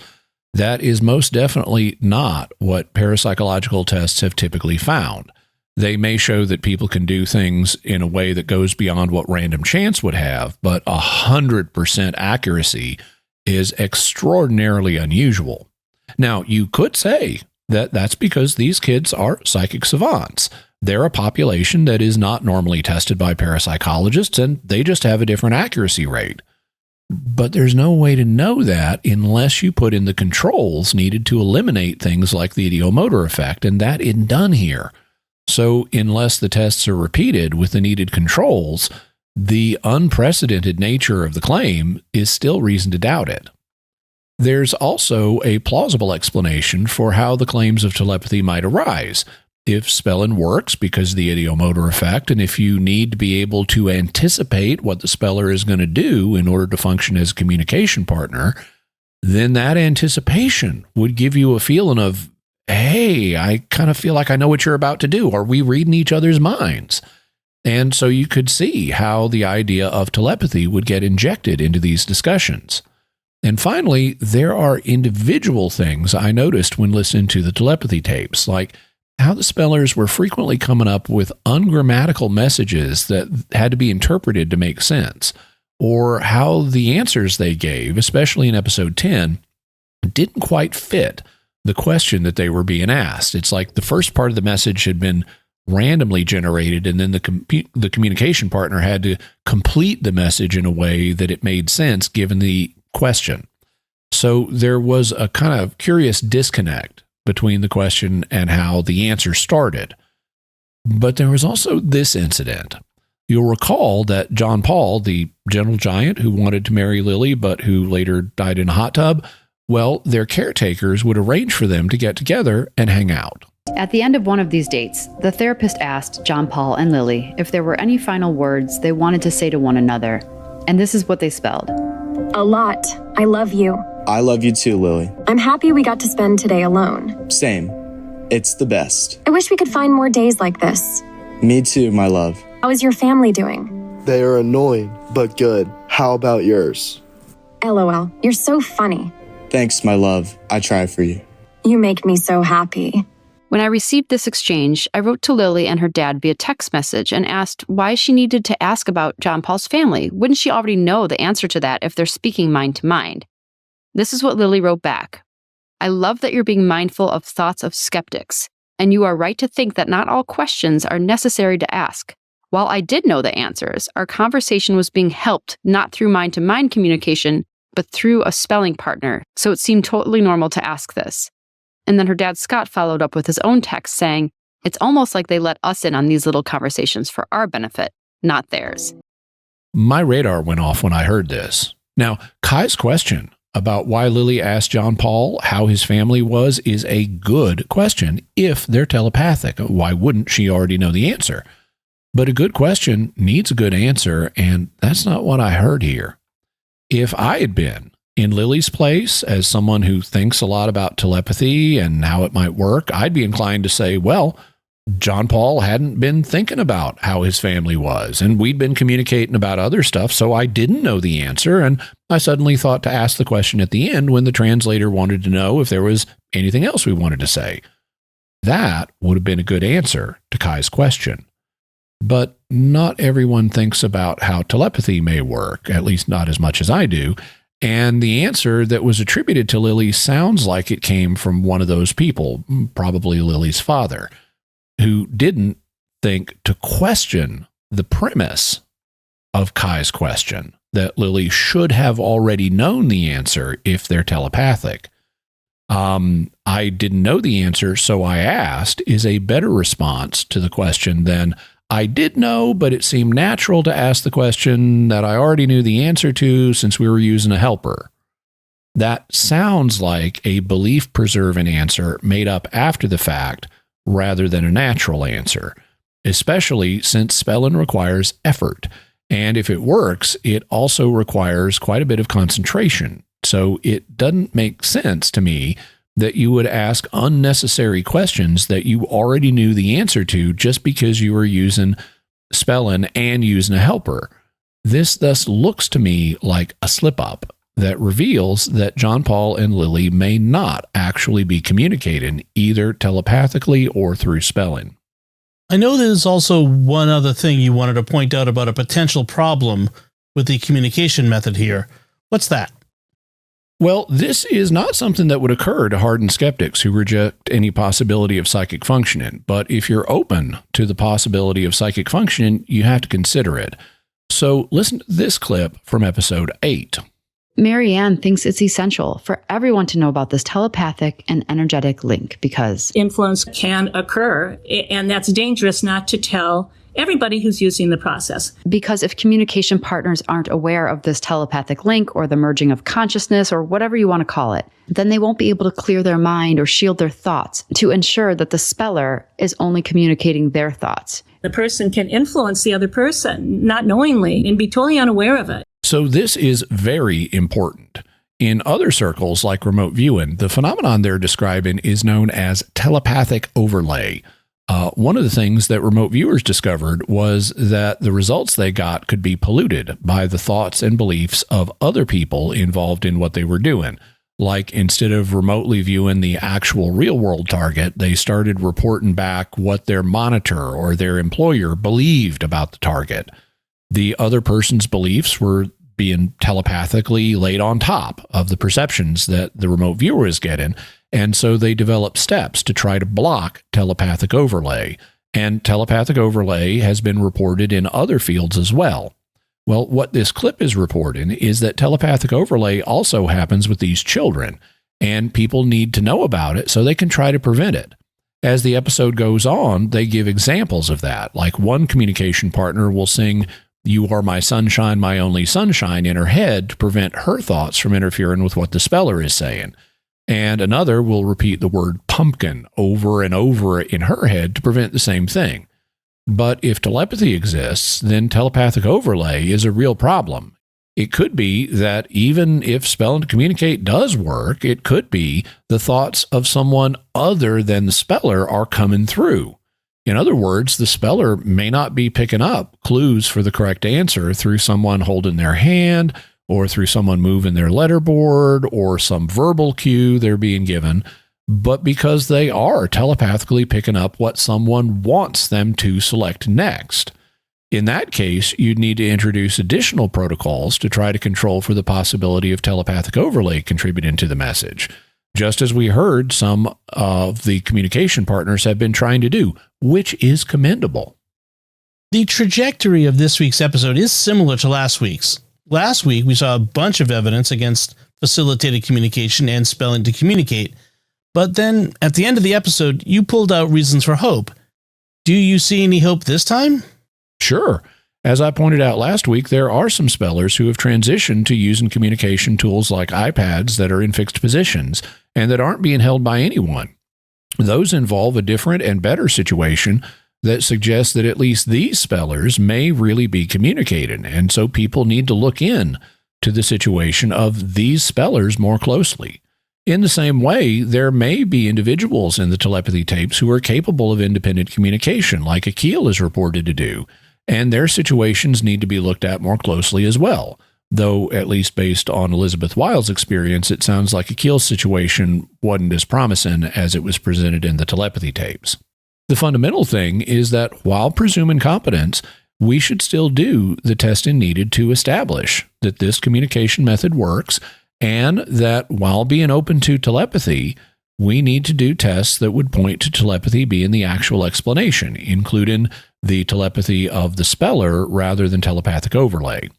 That is most definitely not what parapsychological tests have typically found. They may show that people can do things in a way that goes beyond what random chance would have, but 100% accuracy is extraordinarily unusual. Now, you could say that that's because these kids are psychic savants. They're a population that is not normally tested by parapsychologists, and they just have a different accuracy rate. But there's no way to know that unless you put in the controls needed to eliminate things like the ideomotor effect, and that isn't done here. So unless the tests are repeated with the needed controls, the unprecedented nature of the claim is still reason to doubt it. There's also a plausible explanation for how the claims of telepathy might arise. If spelling works because of the ideomotor effect, and if you need to be able to anticipate what the speller is going to do in order to function as a communication partner, then that anticipation would give you a feeling of, hey, I kind of feel like I know what you're about to do. Are we reading each other's minds? And so you could see how the idea of telepathy would get injected into these discussions. And finally, there are individual things I noticed when listening to the telepathy tapes, like how the spellers were frequently coming up with ungrammatical messages that had to be interpreted to make sense, or how the answers they gave, especially in episode 10, didn't quite fit the question that they were being asked. It's like the first part of the message had been randomly generated, and then the communication partner had to complete the message in a way that it made sense given the question. So there was a kind of curious disconnect between the question and how the answer started. But there was also this incident. You'll recall that John Paul, the gentle giant who wanted to marry Lily but who later died in a hot tub, well, their caretakers would arrange for them to get together and hang out. At the end of one of these dates, the therapist asked John Paul and Lily if there were any final words they wanted to say to one another. And this is what they spelled. A lot. I love you. I love you too, Lily. I'm happy we got to spend today alone. Same. It's the best. I wish we could find more days like this. Me too, my love. How is your family doing? They are annoying, but good. How about yours? LOL. You're so funny. Thanks, my love. I try for you. You make me so happy. When I received this exchange, I wrote to Lily and her dad via text message and asked why she needed to ask about John Paul's family. Wouldn't she already know the answer to that if they're speaking mind to mind? This is what Lily wrote back. I love that you're being mindful of thoughts of skeptics, and you are right to think that not all questions are necessary to ask. While I did know the answers, our conversation was being helped not through mind-to-mind communication, but through a spelling partner, so it seemed totally normal to ask this. And then her dad Scott followed up with his own text saying, it's almost like they let us in on these little conversations for our benefit, not theirs. My radar went off when I heard this. Now, Kai's question about why Lily asked John Paul how his family was is a good question if they're telepathic. Why wouldn't she already know the answer? But a good question needs a good answer, and that's not what I heard here. If I had been in Lily's place as someone who thinks a lot about telepathy and how it might work, I'd be inclined to say, well, John Paul hadn't been thinking about how his family was, and we'd been communicating about other stuff, so I didn't know the answer, and I suddenly thought to ask the question at the end when the translator wanted to know if there was anything else we wanted to say. That would have been a good answer to Kai's question. But not everyone thinks about how telepathy may work, at least not as much as I do, and the answer that was attributed to Lily sounds like it came from one of those people, probably Lily's father, who didn't think to question the premise of Kai's question, that Lily should have already known the answer if they're telepathic. I didn't know the answer, so I asked, is a better response to the question than I did know, but it seemed natural to ask the question that I already knew the answer to since we were using a helper. That sounds like a belief-preserving answer made up after the fact rather than a natural answer, especially since spelling requires effort. And if it works, it also requires quite a bit of concentration. So it doesn't make sense to me that you would ask unnecessary questions that you already knew the answer to just because you were using spelling and using a helper. This thus looks to me like a slip-up that reveals that John Paul and Lily may not actually be communicating either telepathically or through spelling. I know there's also one other thing you wanted to point out about a potential problem with the communication method here. What's that? Well, this is not something that would occur to hardened skeptics who reject any possibility of psychic functioning. But if you're open to the possibility of psychic functioning, you have to consider it. So listen to this clip from episode 8. Marianne thinks it's essential for everyone to know about this telepathic and energetic link because influence can occur, and that's dangerous not to tell everybody who's using the process. Because if communication partners aren't aware of this telepathic link or the merging of consciousness or whatever you want to call it, then they won't be able to clear their mind or shield their thoughts to ensure that the speller is only communicating their thoughts. The person can influence the other person, not knowingly, and be totally unaware of it. So this is very important. In other circles like remote viewing, the phenomenon they're describing is known as telepathic overlay. One of the things that remote viewers discovered was that the results they got could be polluted by the thoughts and beliefs of other people involved in what they were doing. Like instead of remotely viewing the actual real-world target, they started reporting back what their monitor or their employer believed about the target. The other person's beliefs were being telepathically laid on top of the perceptions that the remote viewer is getting, and so they developed steps to try to block telepathic overlay. And telepathic overlay has been reported in other fields as well. Well, what this clip is reporting is that telepathic overlay also happens with these children, and people need to know about it so they can try to prevent it. As the episode goes on, they give examples of that. Like one communication partner will sing, "You are my sunshine, my only sunshine," in her head to prevent her thoughts from interfering with what the speller is saying. And another will repeat the word pumpkin over and over in her head to prevent the same thing. But if telepathy exists, then telepathic overlay is a real problem. It could be that even if spelling to communicate does work, it could be the thoughts of someone other than the speller are coming through. In other words, the speller may not be picking up clues for the correct answer through someone holding their hand or through someone moving their letterboard or some verbal cue they're being given, but because they are telepathically picking up what someone wants them to select next. In that case, you'd need to introduce additional protocols to try to control for the possibility of telepathic overlay contributing to the message, just as we heard some of the communication partners have been trying to do, which is commendable. The trajectory of this week's episode is similar to last week's. Last week, we saw a bunch of evidence against facilitated communication and spelling to communicate, but then at the end of the episode, you pulled out reasons for hope. Do you see any hope this time? Sure. As I pointed out last week, there are some spellers who have transitioned to using communication tools like iPads that are in fixed positions and that aren't being held by anyone. Those involve a different and better situation that suggests that at least these spellers may really be communicating, and so people need to look in to the situation of these spellers more closely. In the same way, there may be individuals in the telepathy tapes who are capable of independent communication, like Akil is reported to do, and their situations need to be looked at more closely as well. Though, at least based on Elizabeth Wilde's experience, it sounds like Akil's situation wasn't as promising as it was presented in the telepathy tapes. The fundamental thing is that while presuming competence, we should still do the testing needed to establish that this communication method works, and that while being open to telepathy, we need to do tests that would point to telepathy being the actual explanation, including the telepathy of the speller rather than telepathic overlay.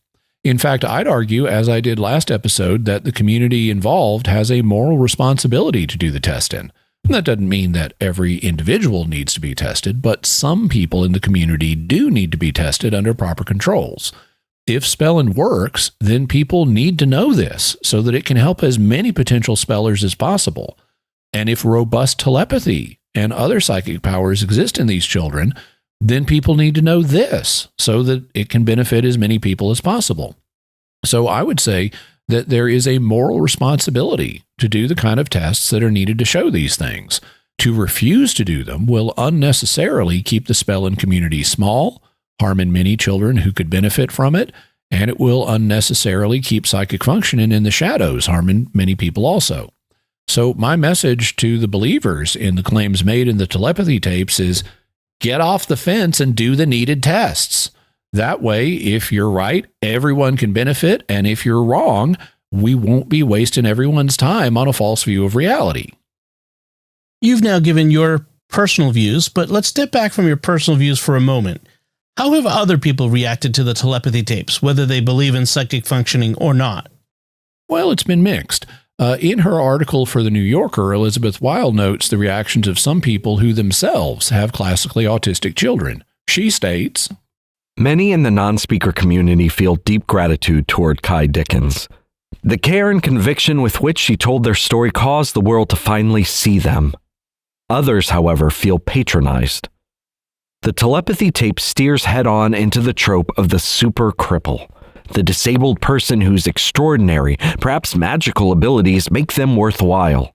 In fact, I'd argue, as I did last episode, that the community involved has a moral responsibility to do the testing. And that doesn't mean that every individual needs to be tested, but some people in the community do need to be tested under proper controls. If spelling works, then people need to know this so that it can help as many potential spellers as possible. And if robust telepathy and other psychic powers exist in these children, then people need to know this so that it can benefit as many people as possible. So I would say that there is a moral responsibility to do the kind of tests that are needed to show these things. To refuse to do them will unnecessarily keep the spelling community small, harming many children who could benefit from it, and it will unnecessarily keep psychic functioning in the shadows, harming many people also. So my message to the believers in the claims made in the telepathy tapes is get off the fence and do the needed tests. That way, if you're right, everyone can benefit, and if you're wrong, we won't be wasting everyone's time on a false view of reality. You've now given your personal views, but let's step back from your personal views for a moment. How have other people reacted to the telepathy tapes, whether they believe in psychic functioning or not? Well, it's been mixed. In her article for The New Yorker, Elizabeth Weil notes the reactions of some people who themselves have classically autistic children. She states, "Many in the non-speaker community feel deep gratitude toward Kai Dickens. The care and conviction with which she told their story caused the world to finally see them. Others, however, feel patronized. The telepathy tape steers head-on into the trope of the super cripple, the disabled person whose extraordinary, perhaps magical abilities make them worthwhile.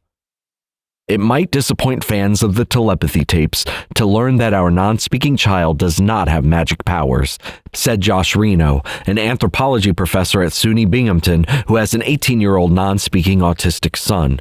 It might disappoint fans of the telepathy tapes to learn that our non-speaking child does not have magic powers," said Josh Reno, an anthropology professor at SUNY Binghamton who has an 18-year-old non-speaking autistic son.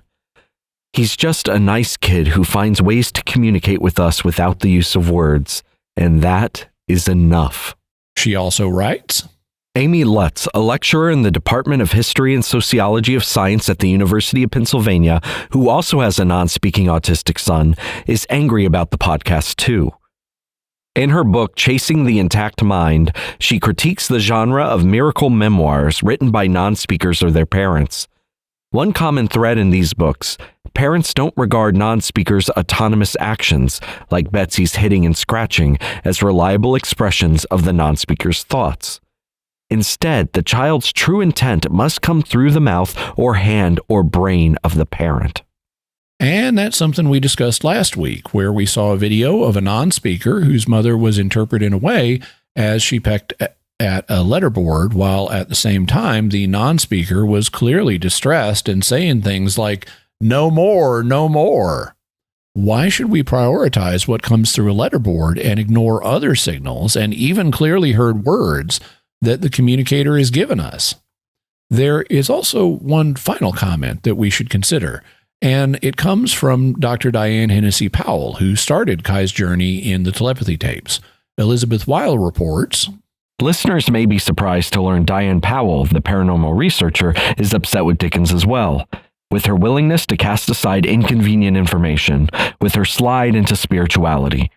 "He's just a nice kid who finds ways to communicate with us without the use of words, and that is enough." She also writes, Amy Lutz, a lecturer in the Department of History and Sociology of Science at the University of Pennsylvania, who also has a non-speaking autistic son, is angry about the podcast too. In her book, Chasing the Intact Mind, she critiques the genre of miracle memoirs written by non-speakers or their parents. One common thread in these books: parents don't regard non-speakers' autonomous actions, like Betsy's hitting and scratching, as reliable expressions of the non-speaker's thoughts. Instead, the child's true intent must come through the mouth or hand or brain of the parent. And that's something we discussed last week, where we saw a video of a non-speaker whose mother was interpreting away as she pecked at a letterboard, while at the same time, the non-speaker was clearly distressed and saying things like, "No more, no more." Why should we prioritize what comes through a letterboard and ignore other signals and even clearly heard words that the communicator has given us? There is also one final comment that we should consider, and it comes from Dr. Diane Hennessy Powell, who started Kai's journey in the telepathy tapes. Elizabeth Weil reports, "Listeners may be surprised to learn Diane Powell, the paranormal researcher, is upset with Dickens as well, with her willingness to cast aside inconvenient information, with her slide into spirituality.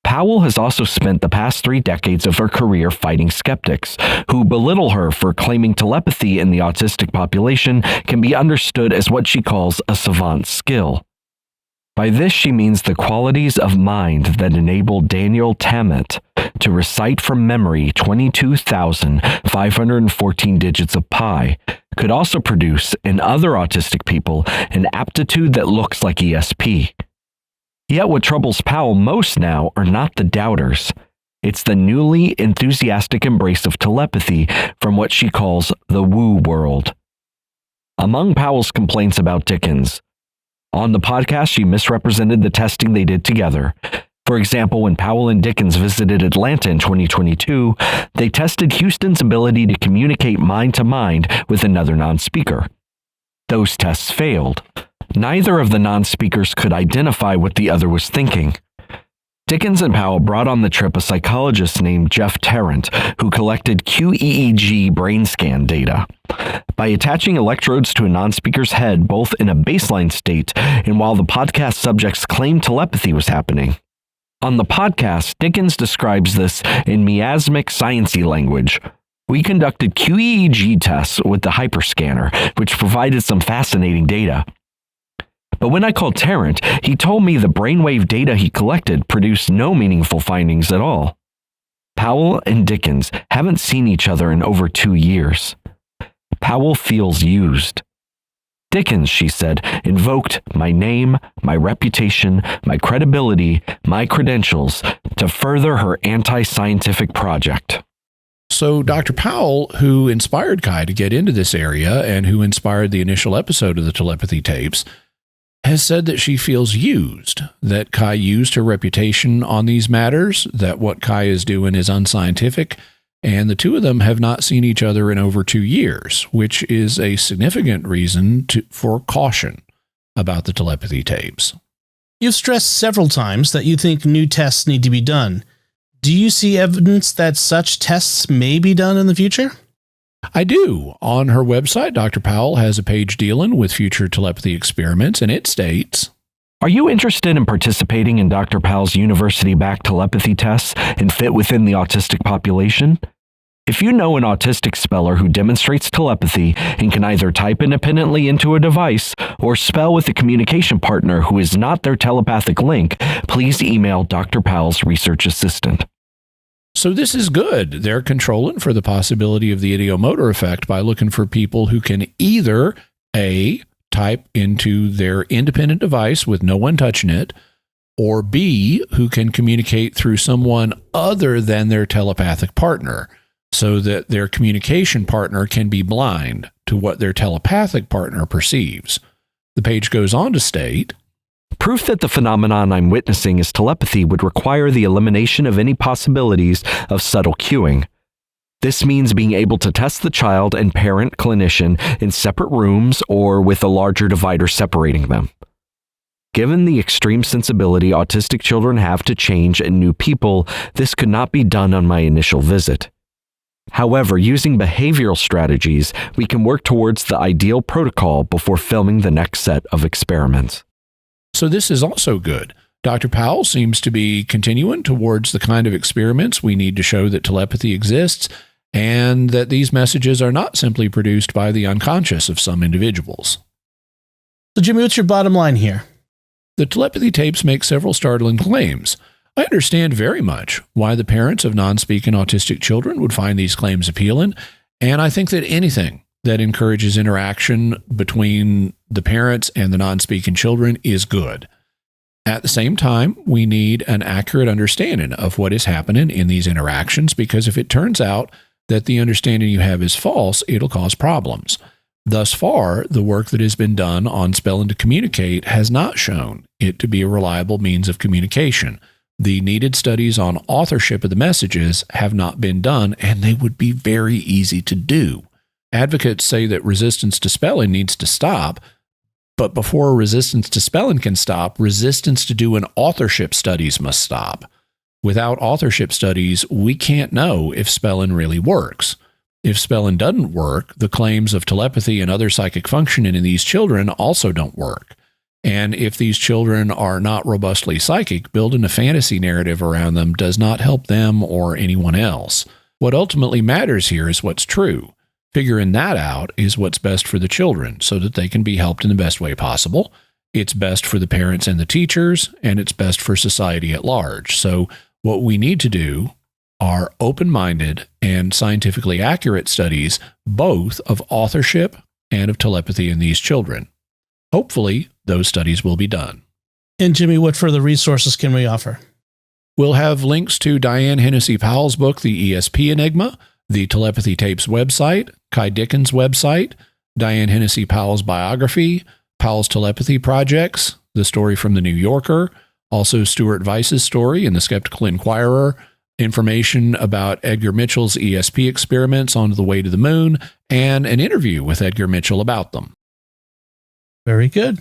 Powell has also spent the past 3 decades of her career fighting skeptics, who belittle her for claiming telepathy in the autistic population can be understood as what she calls a savant skill. By this, she means the qualities of mind that enabled Daniel Tammet to recite from memory 22,514 digits of pi, could also produce in other autistic people an aptitude that looks like ESP. Yet what troubles Powell most now are not the doubters. It's the newly enthusiastic embrace of telepathy from what she calls the woo world. Among Powell's complaints about Dickens, on the podcast she misrepresented the testing they did together. For example, when Powell and Dickens visited Atlanta in 2022, they tested Houston's ability to communicate mind to mind with another non-speaker. Those tests failed. Neither of the non-speakers could identify what the other was thinking. Dickens and Powell brought on the trip a psychologist named Jeff Tarrant, who collected QEEG brain scan data. By attaching electrodes to a non-speaker's head, both in a baseline state and while the podcast subjects claimed telepathy was happening. On the podcast, Dickens describes this in miasmic sciencey language. We conducted QEEG tests with the hyperscanner, which provided some fascinating data. But when I called Tarrant, he told me the brainwave data he collected produced no meaningful findings at all. Powell and Dickens haven't seen each other in over 2 years. Powell feels used. Dickens, she said, invoked my name, my reputation, my credibility, my credentials to further her anti-scientific project. So Dr. Powell, who inspired Kai to get into this area and who inspired the initial episode of the telepathy tapes, has said that she feels used, that Kai used her reputation on these matters, that what Kai is doing is unscientific, and the two of them have not seen each other in over 2 years, which is a significant reason for caution about the telepathy tapes. You've stressed several times that you think new tests need to be done. Do you see evidence that such tests may be done in the future? I do. On her website, Dr. Powell has a page dealing with future telepathy experiments, and it states, Are you interested in participating in Dr. Powell's university-backed telepathy tests and fit within the autistic population? If you know an autistic speller who demonstrates telepathy and can either type independently into a device or spell with a communication partner who is not their telepathic link, please email Dr. Powell's research assistant. So this is good. They're controlling for the possibility of the ideomotor effect by looking for people who can either A, type into their independent device with no one touching it, or B, who can communicate through someone other than their telepathic partner, so that their communication partner can be blind to what their telepathic partner perceives. The page goes on to state, Proof that the phenomenon I'm witnessing is telepathy would require the elimination of any possibilities of subtle cueing. This means being able to test the child and parent clinician in separate rooms or with a larger divider separating them. Given the extreme sensibility autistic children have to change and new people, this could not be done on my initial visit. However, using behavioral strategies, we can work towards the ideal protocol before filming the next set of experiments. So this is also good. Dr. Powell seems to be continuing towards the kind of experiments we need to show that telepathy exists and that these messages are not simply produced by the unconscious of some individuals. So Jimmy, what's your bottom line here? The telepathy tapes make several startling claims. I understand very much why the parents of non-speaking autistic children would find these claims appealing, and I think that anything that encourages interaction between the parents and the non-speaking children is good. At the same time, we need an accurate understanding of what is happening in these interactions, because if it turns out that the understanding you have is false, it'll cause problems. Thus far, the work that has been done on spelling to communicate has not shown it to be a reliable means of communication. The needed studies on authorship of the messages have not been done, and they would be very easy to do. Advocates say that resistance to spelling needs to stop, but before resistance to spelling can stop, resistance to doing authorship studies must stop. Without authorship studies, we can't know if spelling really works. If spelling doesn't work, the claims of telepathy and other psychic functioning in these children also don't work. And if these children are not robustly psychic, building a fantasy narrative around them does not help them or anyone else. What ultimately matters here is what's true. Figuring that out is what's best for the children so that they can be helped in the best way possible. It's best for the parents and the teachers, and it's best for society at large. So what we need to do are open-minded and scientifically accurate studies, both of authorship and of telepathy in these children. Hopefully, those studies will be done. And Jimmy, what further resources can we offer? We'll have links to Diane Hennessy Powell's book, The ESP Enigma, the Telepathy Tapes website, Kai Dickens' website, Diane Hennessy Powell's biography, Powell's telepathy projects, the story from the New Yorker, also Stuart Weiss's story in the Skeptical Inquirer, information about Edgar Mitchell's ESP experiments on the way to the moon, and an interview with Edgar Mitchell about them. Very good.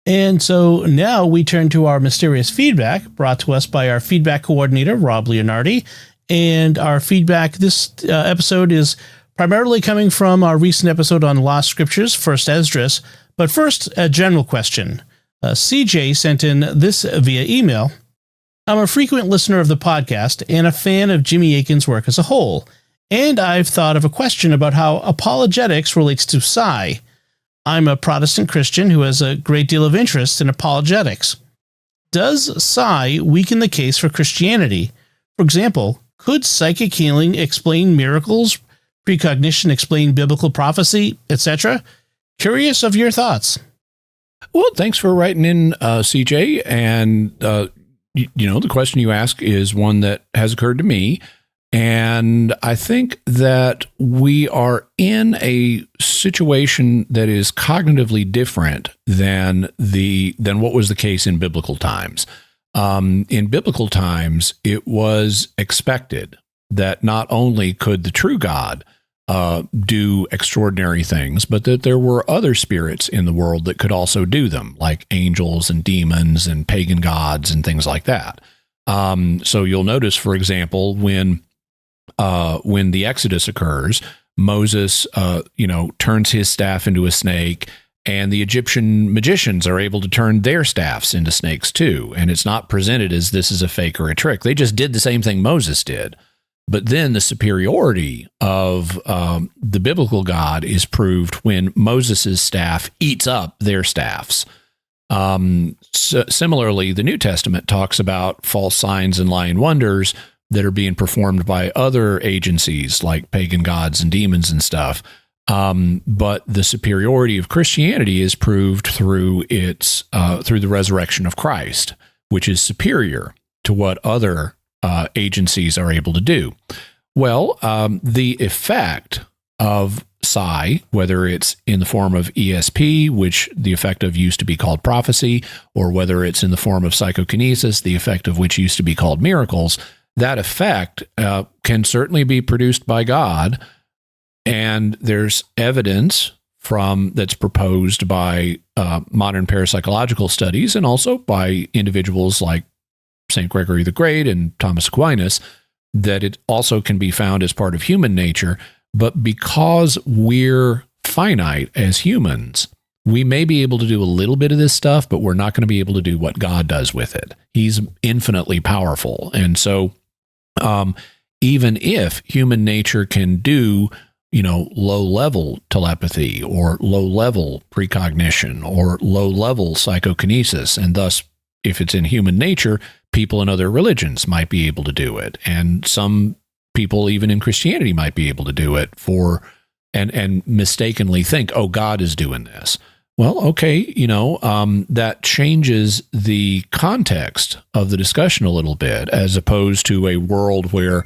And so now we turn to our mysterious feedback brought to us by our feedback coordinator, Rob Leonardi. And our feedback this episode is primarily coming from our recent episode on Lost Scriptures, First Esdras. But first, a general question. CJ sent in this via email. I'm a frequent listener of the podcast and a fan of Jimmy Akin's work as a whole. And I've thought of a question about how apologetics relates to psi. I'm a Protestant Christian who has a great deal of interest in apologetics. Does psi weaken the case for Christianity? For example, Could psychic healing explain miracles, precognition explain biblical prophecy, etc.? Curious of your thoughts. Well, thanks for writing in, CJ. And, the question you ask is one that has occurred to me. And I think that we are in a situation that is cognitively different than what was the case in biblical times. In biblical times, it was expected that not only could the true God do extraordinary things, but that there were other spirits in the world that could also do them, like angels and demons and pagan gods and things like that. So you'll notice, for example, when the Exodus occurs, Moses, turns his staff into a snake, and the Egyptian magicians are able to turn their staffs into snakes too. And it's not presented as this is a fake or a trick. They just did the same thing Moses did. But then the superiority of the biblical God is proved when Moses' staff eats up their staffs. Similarly, the New Testament talks about false signs and lying wonders that are being performed by other agencies like pagan gods and demons and stuff. But the superiority of Christianity is proved through through the resurrection of Christ, which is superior to what other agencies are able to do. Well, the effect of psi, whether it's in the form of ESP, which the effect of used to be called prophecy, or whether it's in the form of psychokinesis, the effect of which used to be called miracles, that effect can certainly be produced by God. And there's evidence that's proposed by modern parapsychological studies and also by individuals like St. Gregory the Great and Thomas Aquinas, that it also can be found as part of human nature. But because we're finite as humans, we may be able to do a little bit of this stuff, but we're not going to be able to do what God does with it. He's infinitely powerful. And so even if human nature can do, low-level telepathy or low-level precognition or low-level psychokinesis, and thus, if it's in human nature, people in other religions might be able to do it. And some people, even in Christianity, might be able to do it and mistakenly think, oh, God is doing this. Well, okay, that changes the context of the discussion a little bit, as opposed to a world where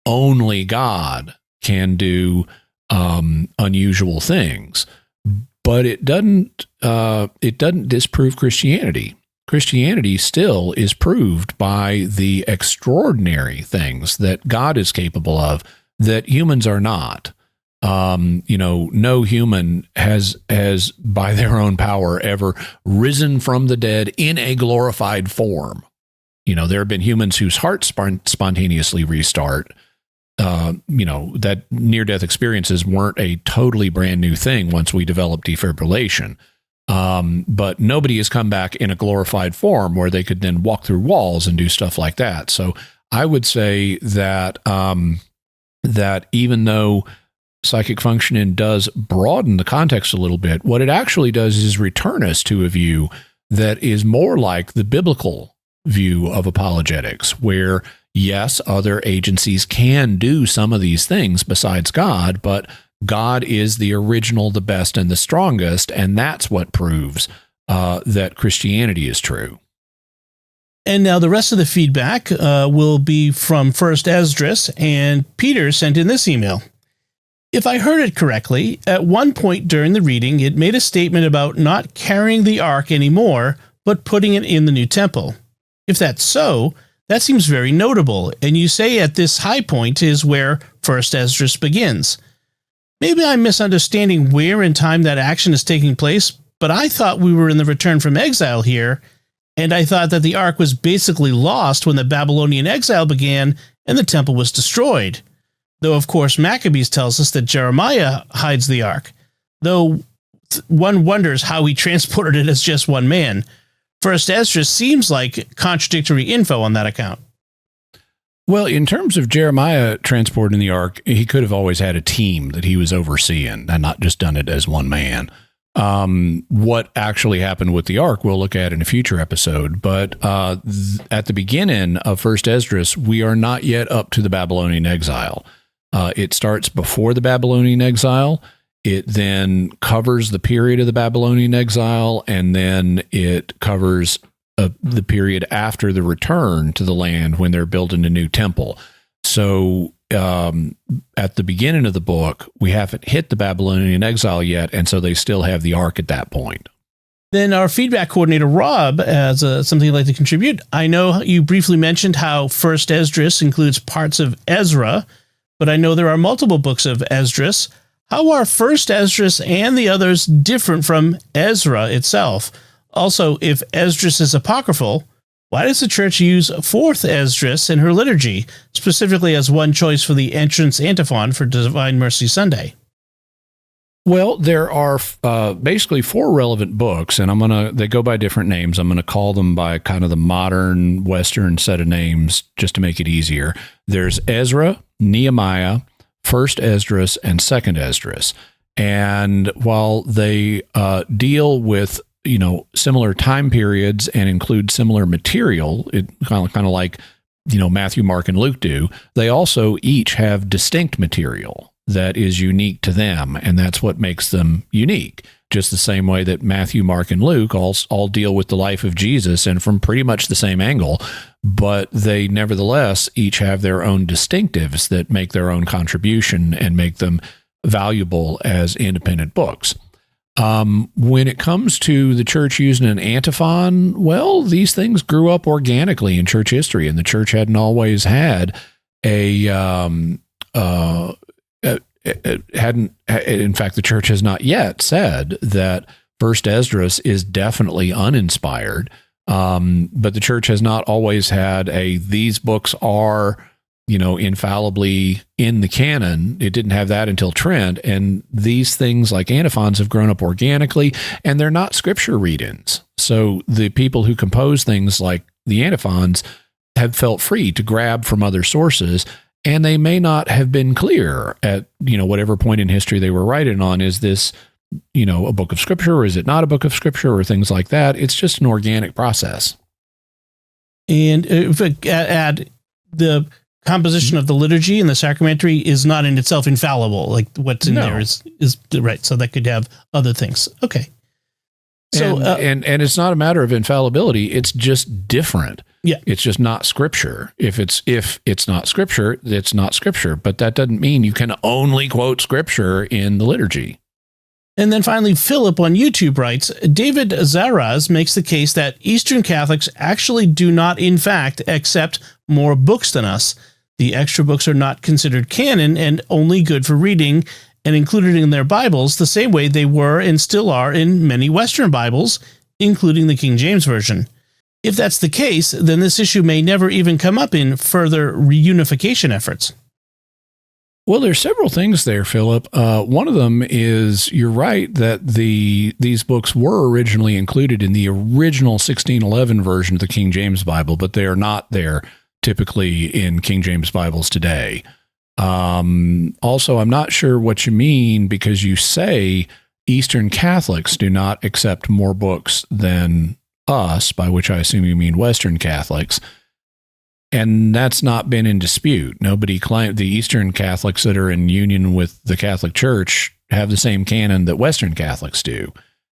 only God can do unusual things. But it doesn't disprove Christianity. Christianity still is proved by the extraordinary things that God is capable of that humans are not. No human has by their own power ever risen from the dead in a glorified form. There have been humans whose hearts spontaneously restart. That near-death experiences weren't a totally brand new thing once we developed defibrillation. But nobody has come back in a glorified form where they could then walk through walls and do stuff like that. So I would say that that even though psychic functioning does broaden the context a little bit, what it actually does is return us to a view that is more like the biblical view of apologetics, where yes, other agencies can do some of these things besides God, but God is the original, the best, and the strongest, and that's what proves that Christianity is true. And now the rest of the feedback will be from First Esdras, and Peter sent in this email. If I heard it correctly, at one point during the reading, it made a statement about not carrying the ark anymore, but putting it in the new temple. If that's so, that seems very notable, and you say at this high point is where First Esdras begins. Maybe I'm misunderstanding where in time that action is taking place, but I thought we were in the return from exile here, and I thought that the ark was basically lost when the Babylonian exile began and the temple was destroyed. Though, of course, Maccabees tells us that Jeremiah hides the ark, though one wonders how he transported it as just one man. First Esdras seems like contradictory info on that account. Well, in terms of Jeremiah transporting the ark, he could have always had a team that he was overseeing and not just done it as one man. What actually happened with the ark, we'll look at in a future episode. But at the beginning of First Esdras, we are not yet up to the Babylonian exile. It starts before the Babylonian exile. It then covers the period of the Babylonian exile, and then it covers the period after the return to the land when they're building a new temple. So at the beginning of the book, we haven't hit the Babylonian exile yet, and so they still have the ark at that point. Then our feedback coordinator, Rob, has something he'd like to contribute. I know you briefly mentioned how First Esdras includes parts of Ezra, but I know there are multiple books of Esdras. How are First Esdras and the others different from Ezra itself? Also, if Esdras is apocryphal, why does the church use Fourth Esdras in her liturgy, specifically as one choice for the entrance antiphon for Divine Mercy Sunday? Well, there are basically 4 relevant books, and they go by different names. I'm going to call them by kind of the modern Western set of names just to make it easier. There's Ezra, Nehemiah, First Esdras, and Second Esdras. And while they deal with similar time periods and include similar material, it kind of like Matthew, Mark, and Luke do, they also each have distinct material that is unique to them, and that's what makes them unique. Just the same way that Matthew, Mark, and Luke all deal with the life of Jesus and from pretty much the same angle, but they nevertheless each have their own distinctives that make their own contribution and make them valuable as independent books. When it comes to the church using an antiphon, well, these things grew up organically in church history, and the church hadn't always had in fact, the church has not yet said that First Esdras is definitely uninspired, but the church has not always had these books are infallibly in the canon. It didn't have that until Trent, and these things like antiphons have grown up organically, and they're not scripture read-ins. So the people who compose things like the antiphons have felt free to grab from other sources, and they may not have been clear at whatever point in history they were writing on. Is this a book of scripture, or is it not a book of scripture, or things like that? It's just an organic process. And if I add, the composition of the liturgy and the sacramentary is not in itself infallible. Like what's in there is right. So that could have other things. Okay. So and it's not a matter of infallibility. It's just different. Yeah. It's just not scripture. If it's not scripture, it's not scripture. But that doesn't mean you can only quote scripture in the liturgy. And then finally, Philip on YouTube writes, David Zaraz makes the case that Eastern Catholics actually do not, in fact, accept more books than us. The extra books are not considered canon and only good for reading and included in their Bibles the same way they were and still are in many Western Bibles, including the King James Version. If that's the case, then this issue may never even come up in further reunification efforts. Well, there's several things there, Philip. One of them is you're right that these books were originally included in the original 1611 version of the King James Bible, but they are not there typically in King James Bibles today. Also, I'm not sure what you mean because you say Eastern Catholics do not accept more books than us, by which I assume you mean Western Catholics. And that's not been in dispute. Nobody claimed the Eastern Catholics that are in union with the Catholic Church have the same canon that Western Catholics do.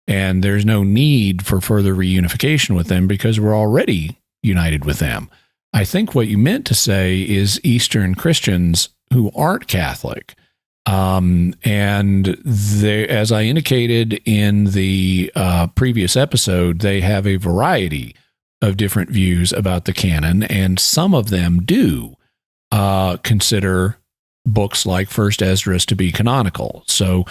And there's no need for further reunification with them because we're already united with them. I think what you meant to say is Eastern Christians who aren't Catholic. And they, as I indicated in the previous episode, they have a variety of different views about the canon, and some of them do consider books like First Esdras to be canonical. So,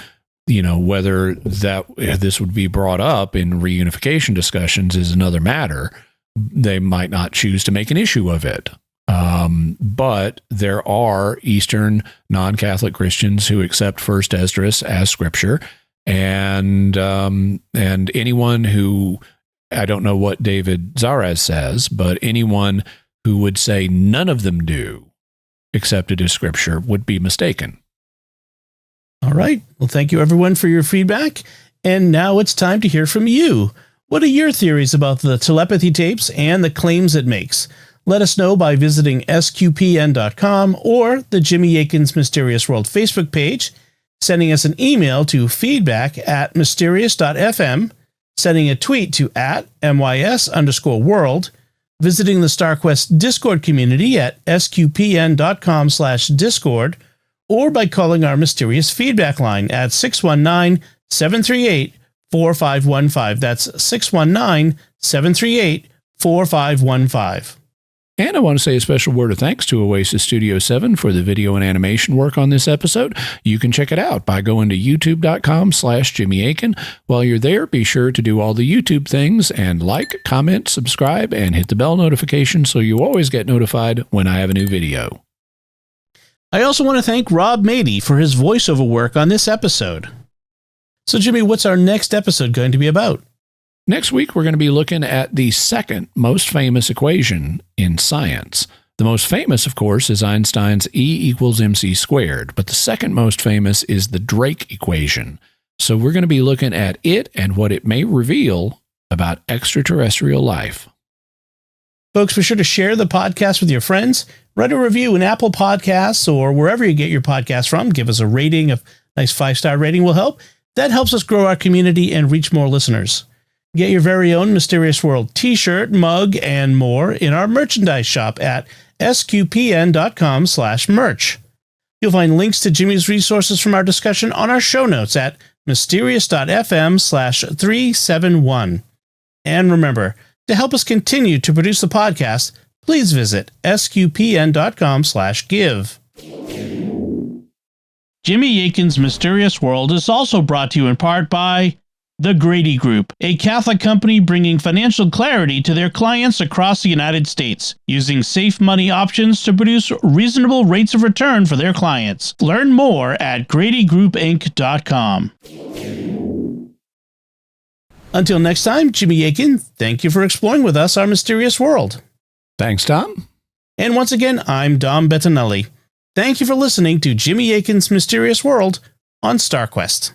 whether this would be brought up in reunification discussions is another matter. They might not choose to make an issue of it. But there are Eastern non-Catholic Christians who accept First Esdras as scripture, and anyone who, I don't know what David Zaraz says, but anyone who would say none of them do accept it as scripture would be mistaken. All right. Well, thank you everyone for your feedback. And now it's time to hear from you. What are your theories about the telepathy tapes and the claims it makes? Let us know by visiting sqpn.com or the Jimmy Akin's Mysterious World Facebook page, sending us an email to feedback@mysterious.fm, sending a tweet to @mys_world, visiting the StarQuest Discord community at sqpn.com/discord, or by calling our Mysterious Feedback line at 619-738-4515. That's 619-738-4515. And I want to say a special word of thanks to Oasis Studio 7 for the video and animation work on this episode. You can check it out by going to youtube.com/Jimmy Akin. While you're there, be sure to do all the YouTube things and like, comment, subscribe, and hit the bell notification so you always get notified when I have a new video. I also want to thank Rob Mady for his voiceover work on this episode. So, Jimmy, what's our next episode going to be about? Next week, we're going to be looking at the second most famous equation in science. The most famous, of course, is Einstein's E=mc², but the second most famous is the Drake equation. So we're going to be looking at it and what it may reveal about extraterrestrial life. Folks, be sure to share the podcast with your friends. Write a review in Apple Podcasts or wherever you get your podcasts from. Give us a rating. A nice 5-star rating will help. That helps us grow our community and reach more listeners. Get your very own Mysterious World t-shirt, mug, and more in our merchandise shop at sqpn.com/merch. You'll find links to Jimmy's resources from our discussion on our show notes at mysterious.fm/371. And remember, to help us continue to produce the podcast, please visit sqpn.com/give. Jimmy Akin's Mysterious World is also brought to you in part by The Grady Group, a Catholic company bringing financial clarity to their clients across the United States, using safe money options to produce reasonable rates of return for their clients. Learn more at GradyGroupInc.com. Until next time, Jimmy Akin, thank you for exploring with us our mysterious world. Thanks, Tom. And once again, I'm Dom Bettinelli. Thank you for listening to Jimmy Akin's Mysterious World on StarQuest.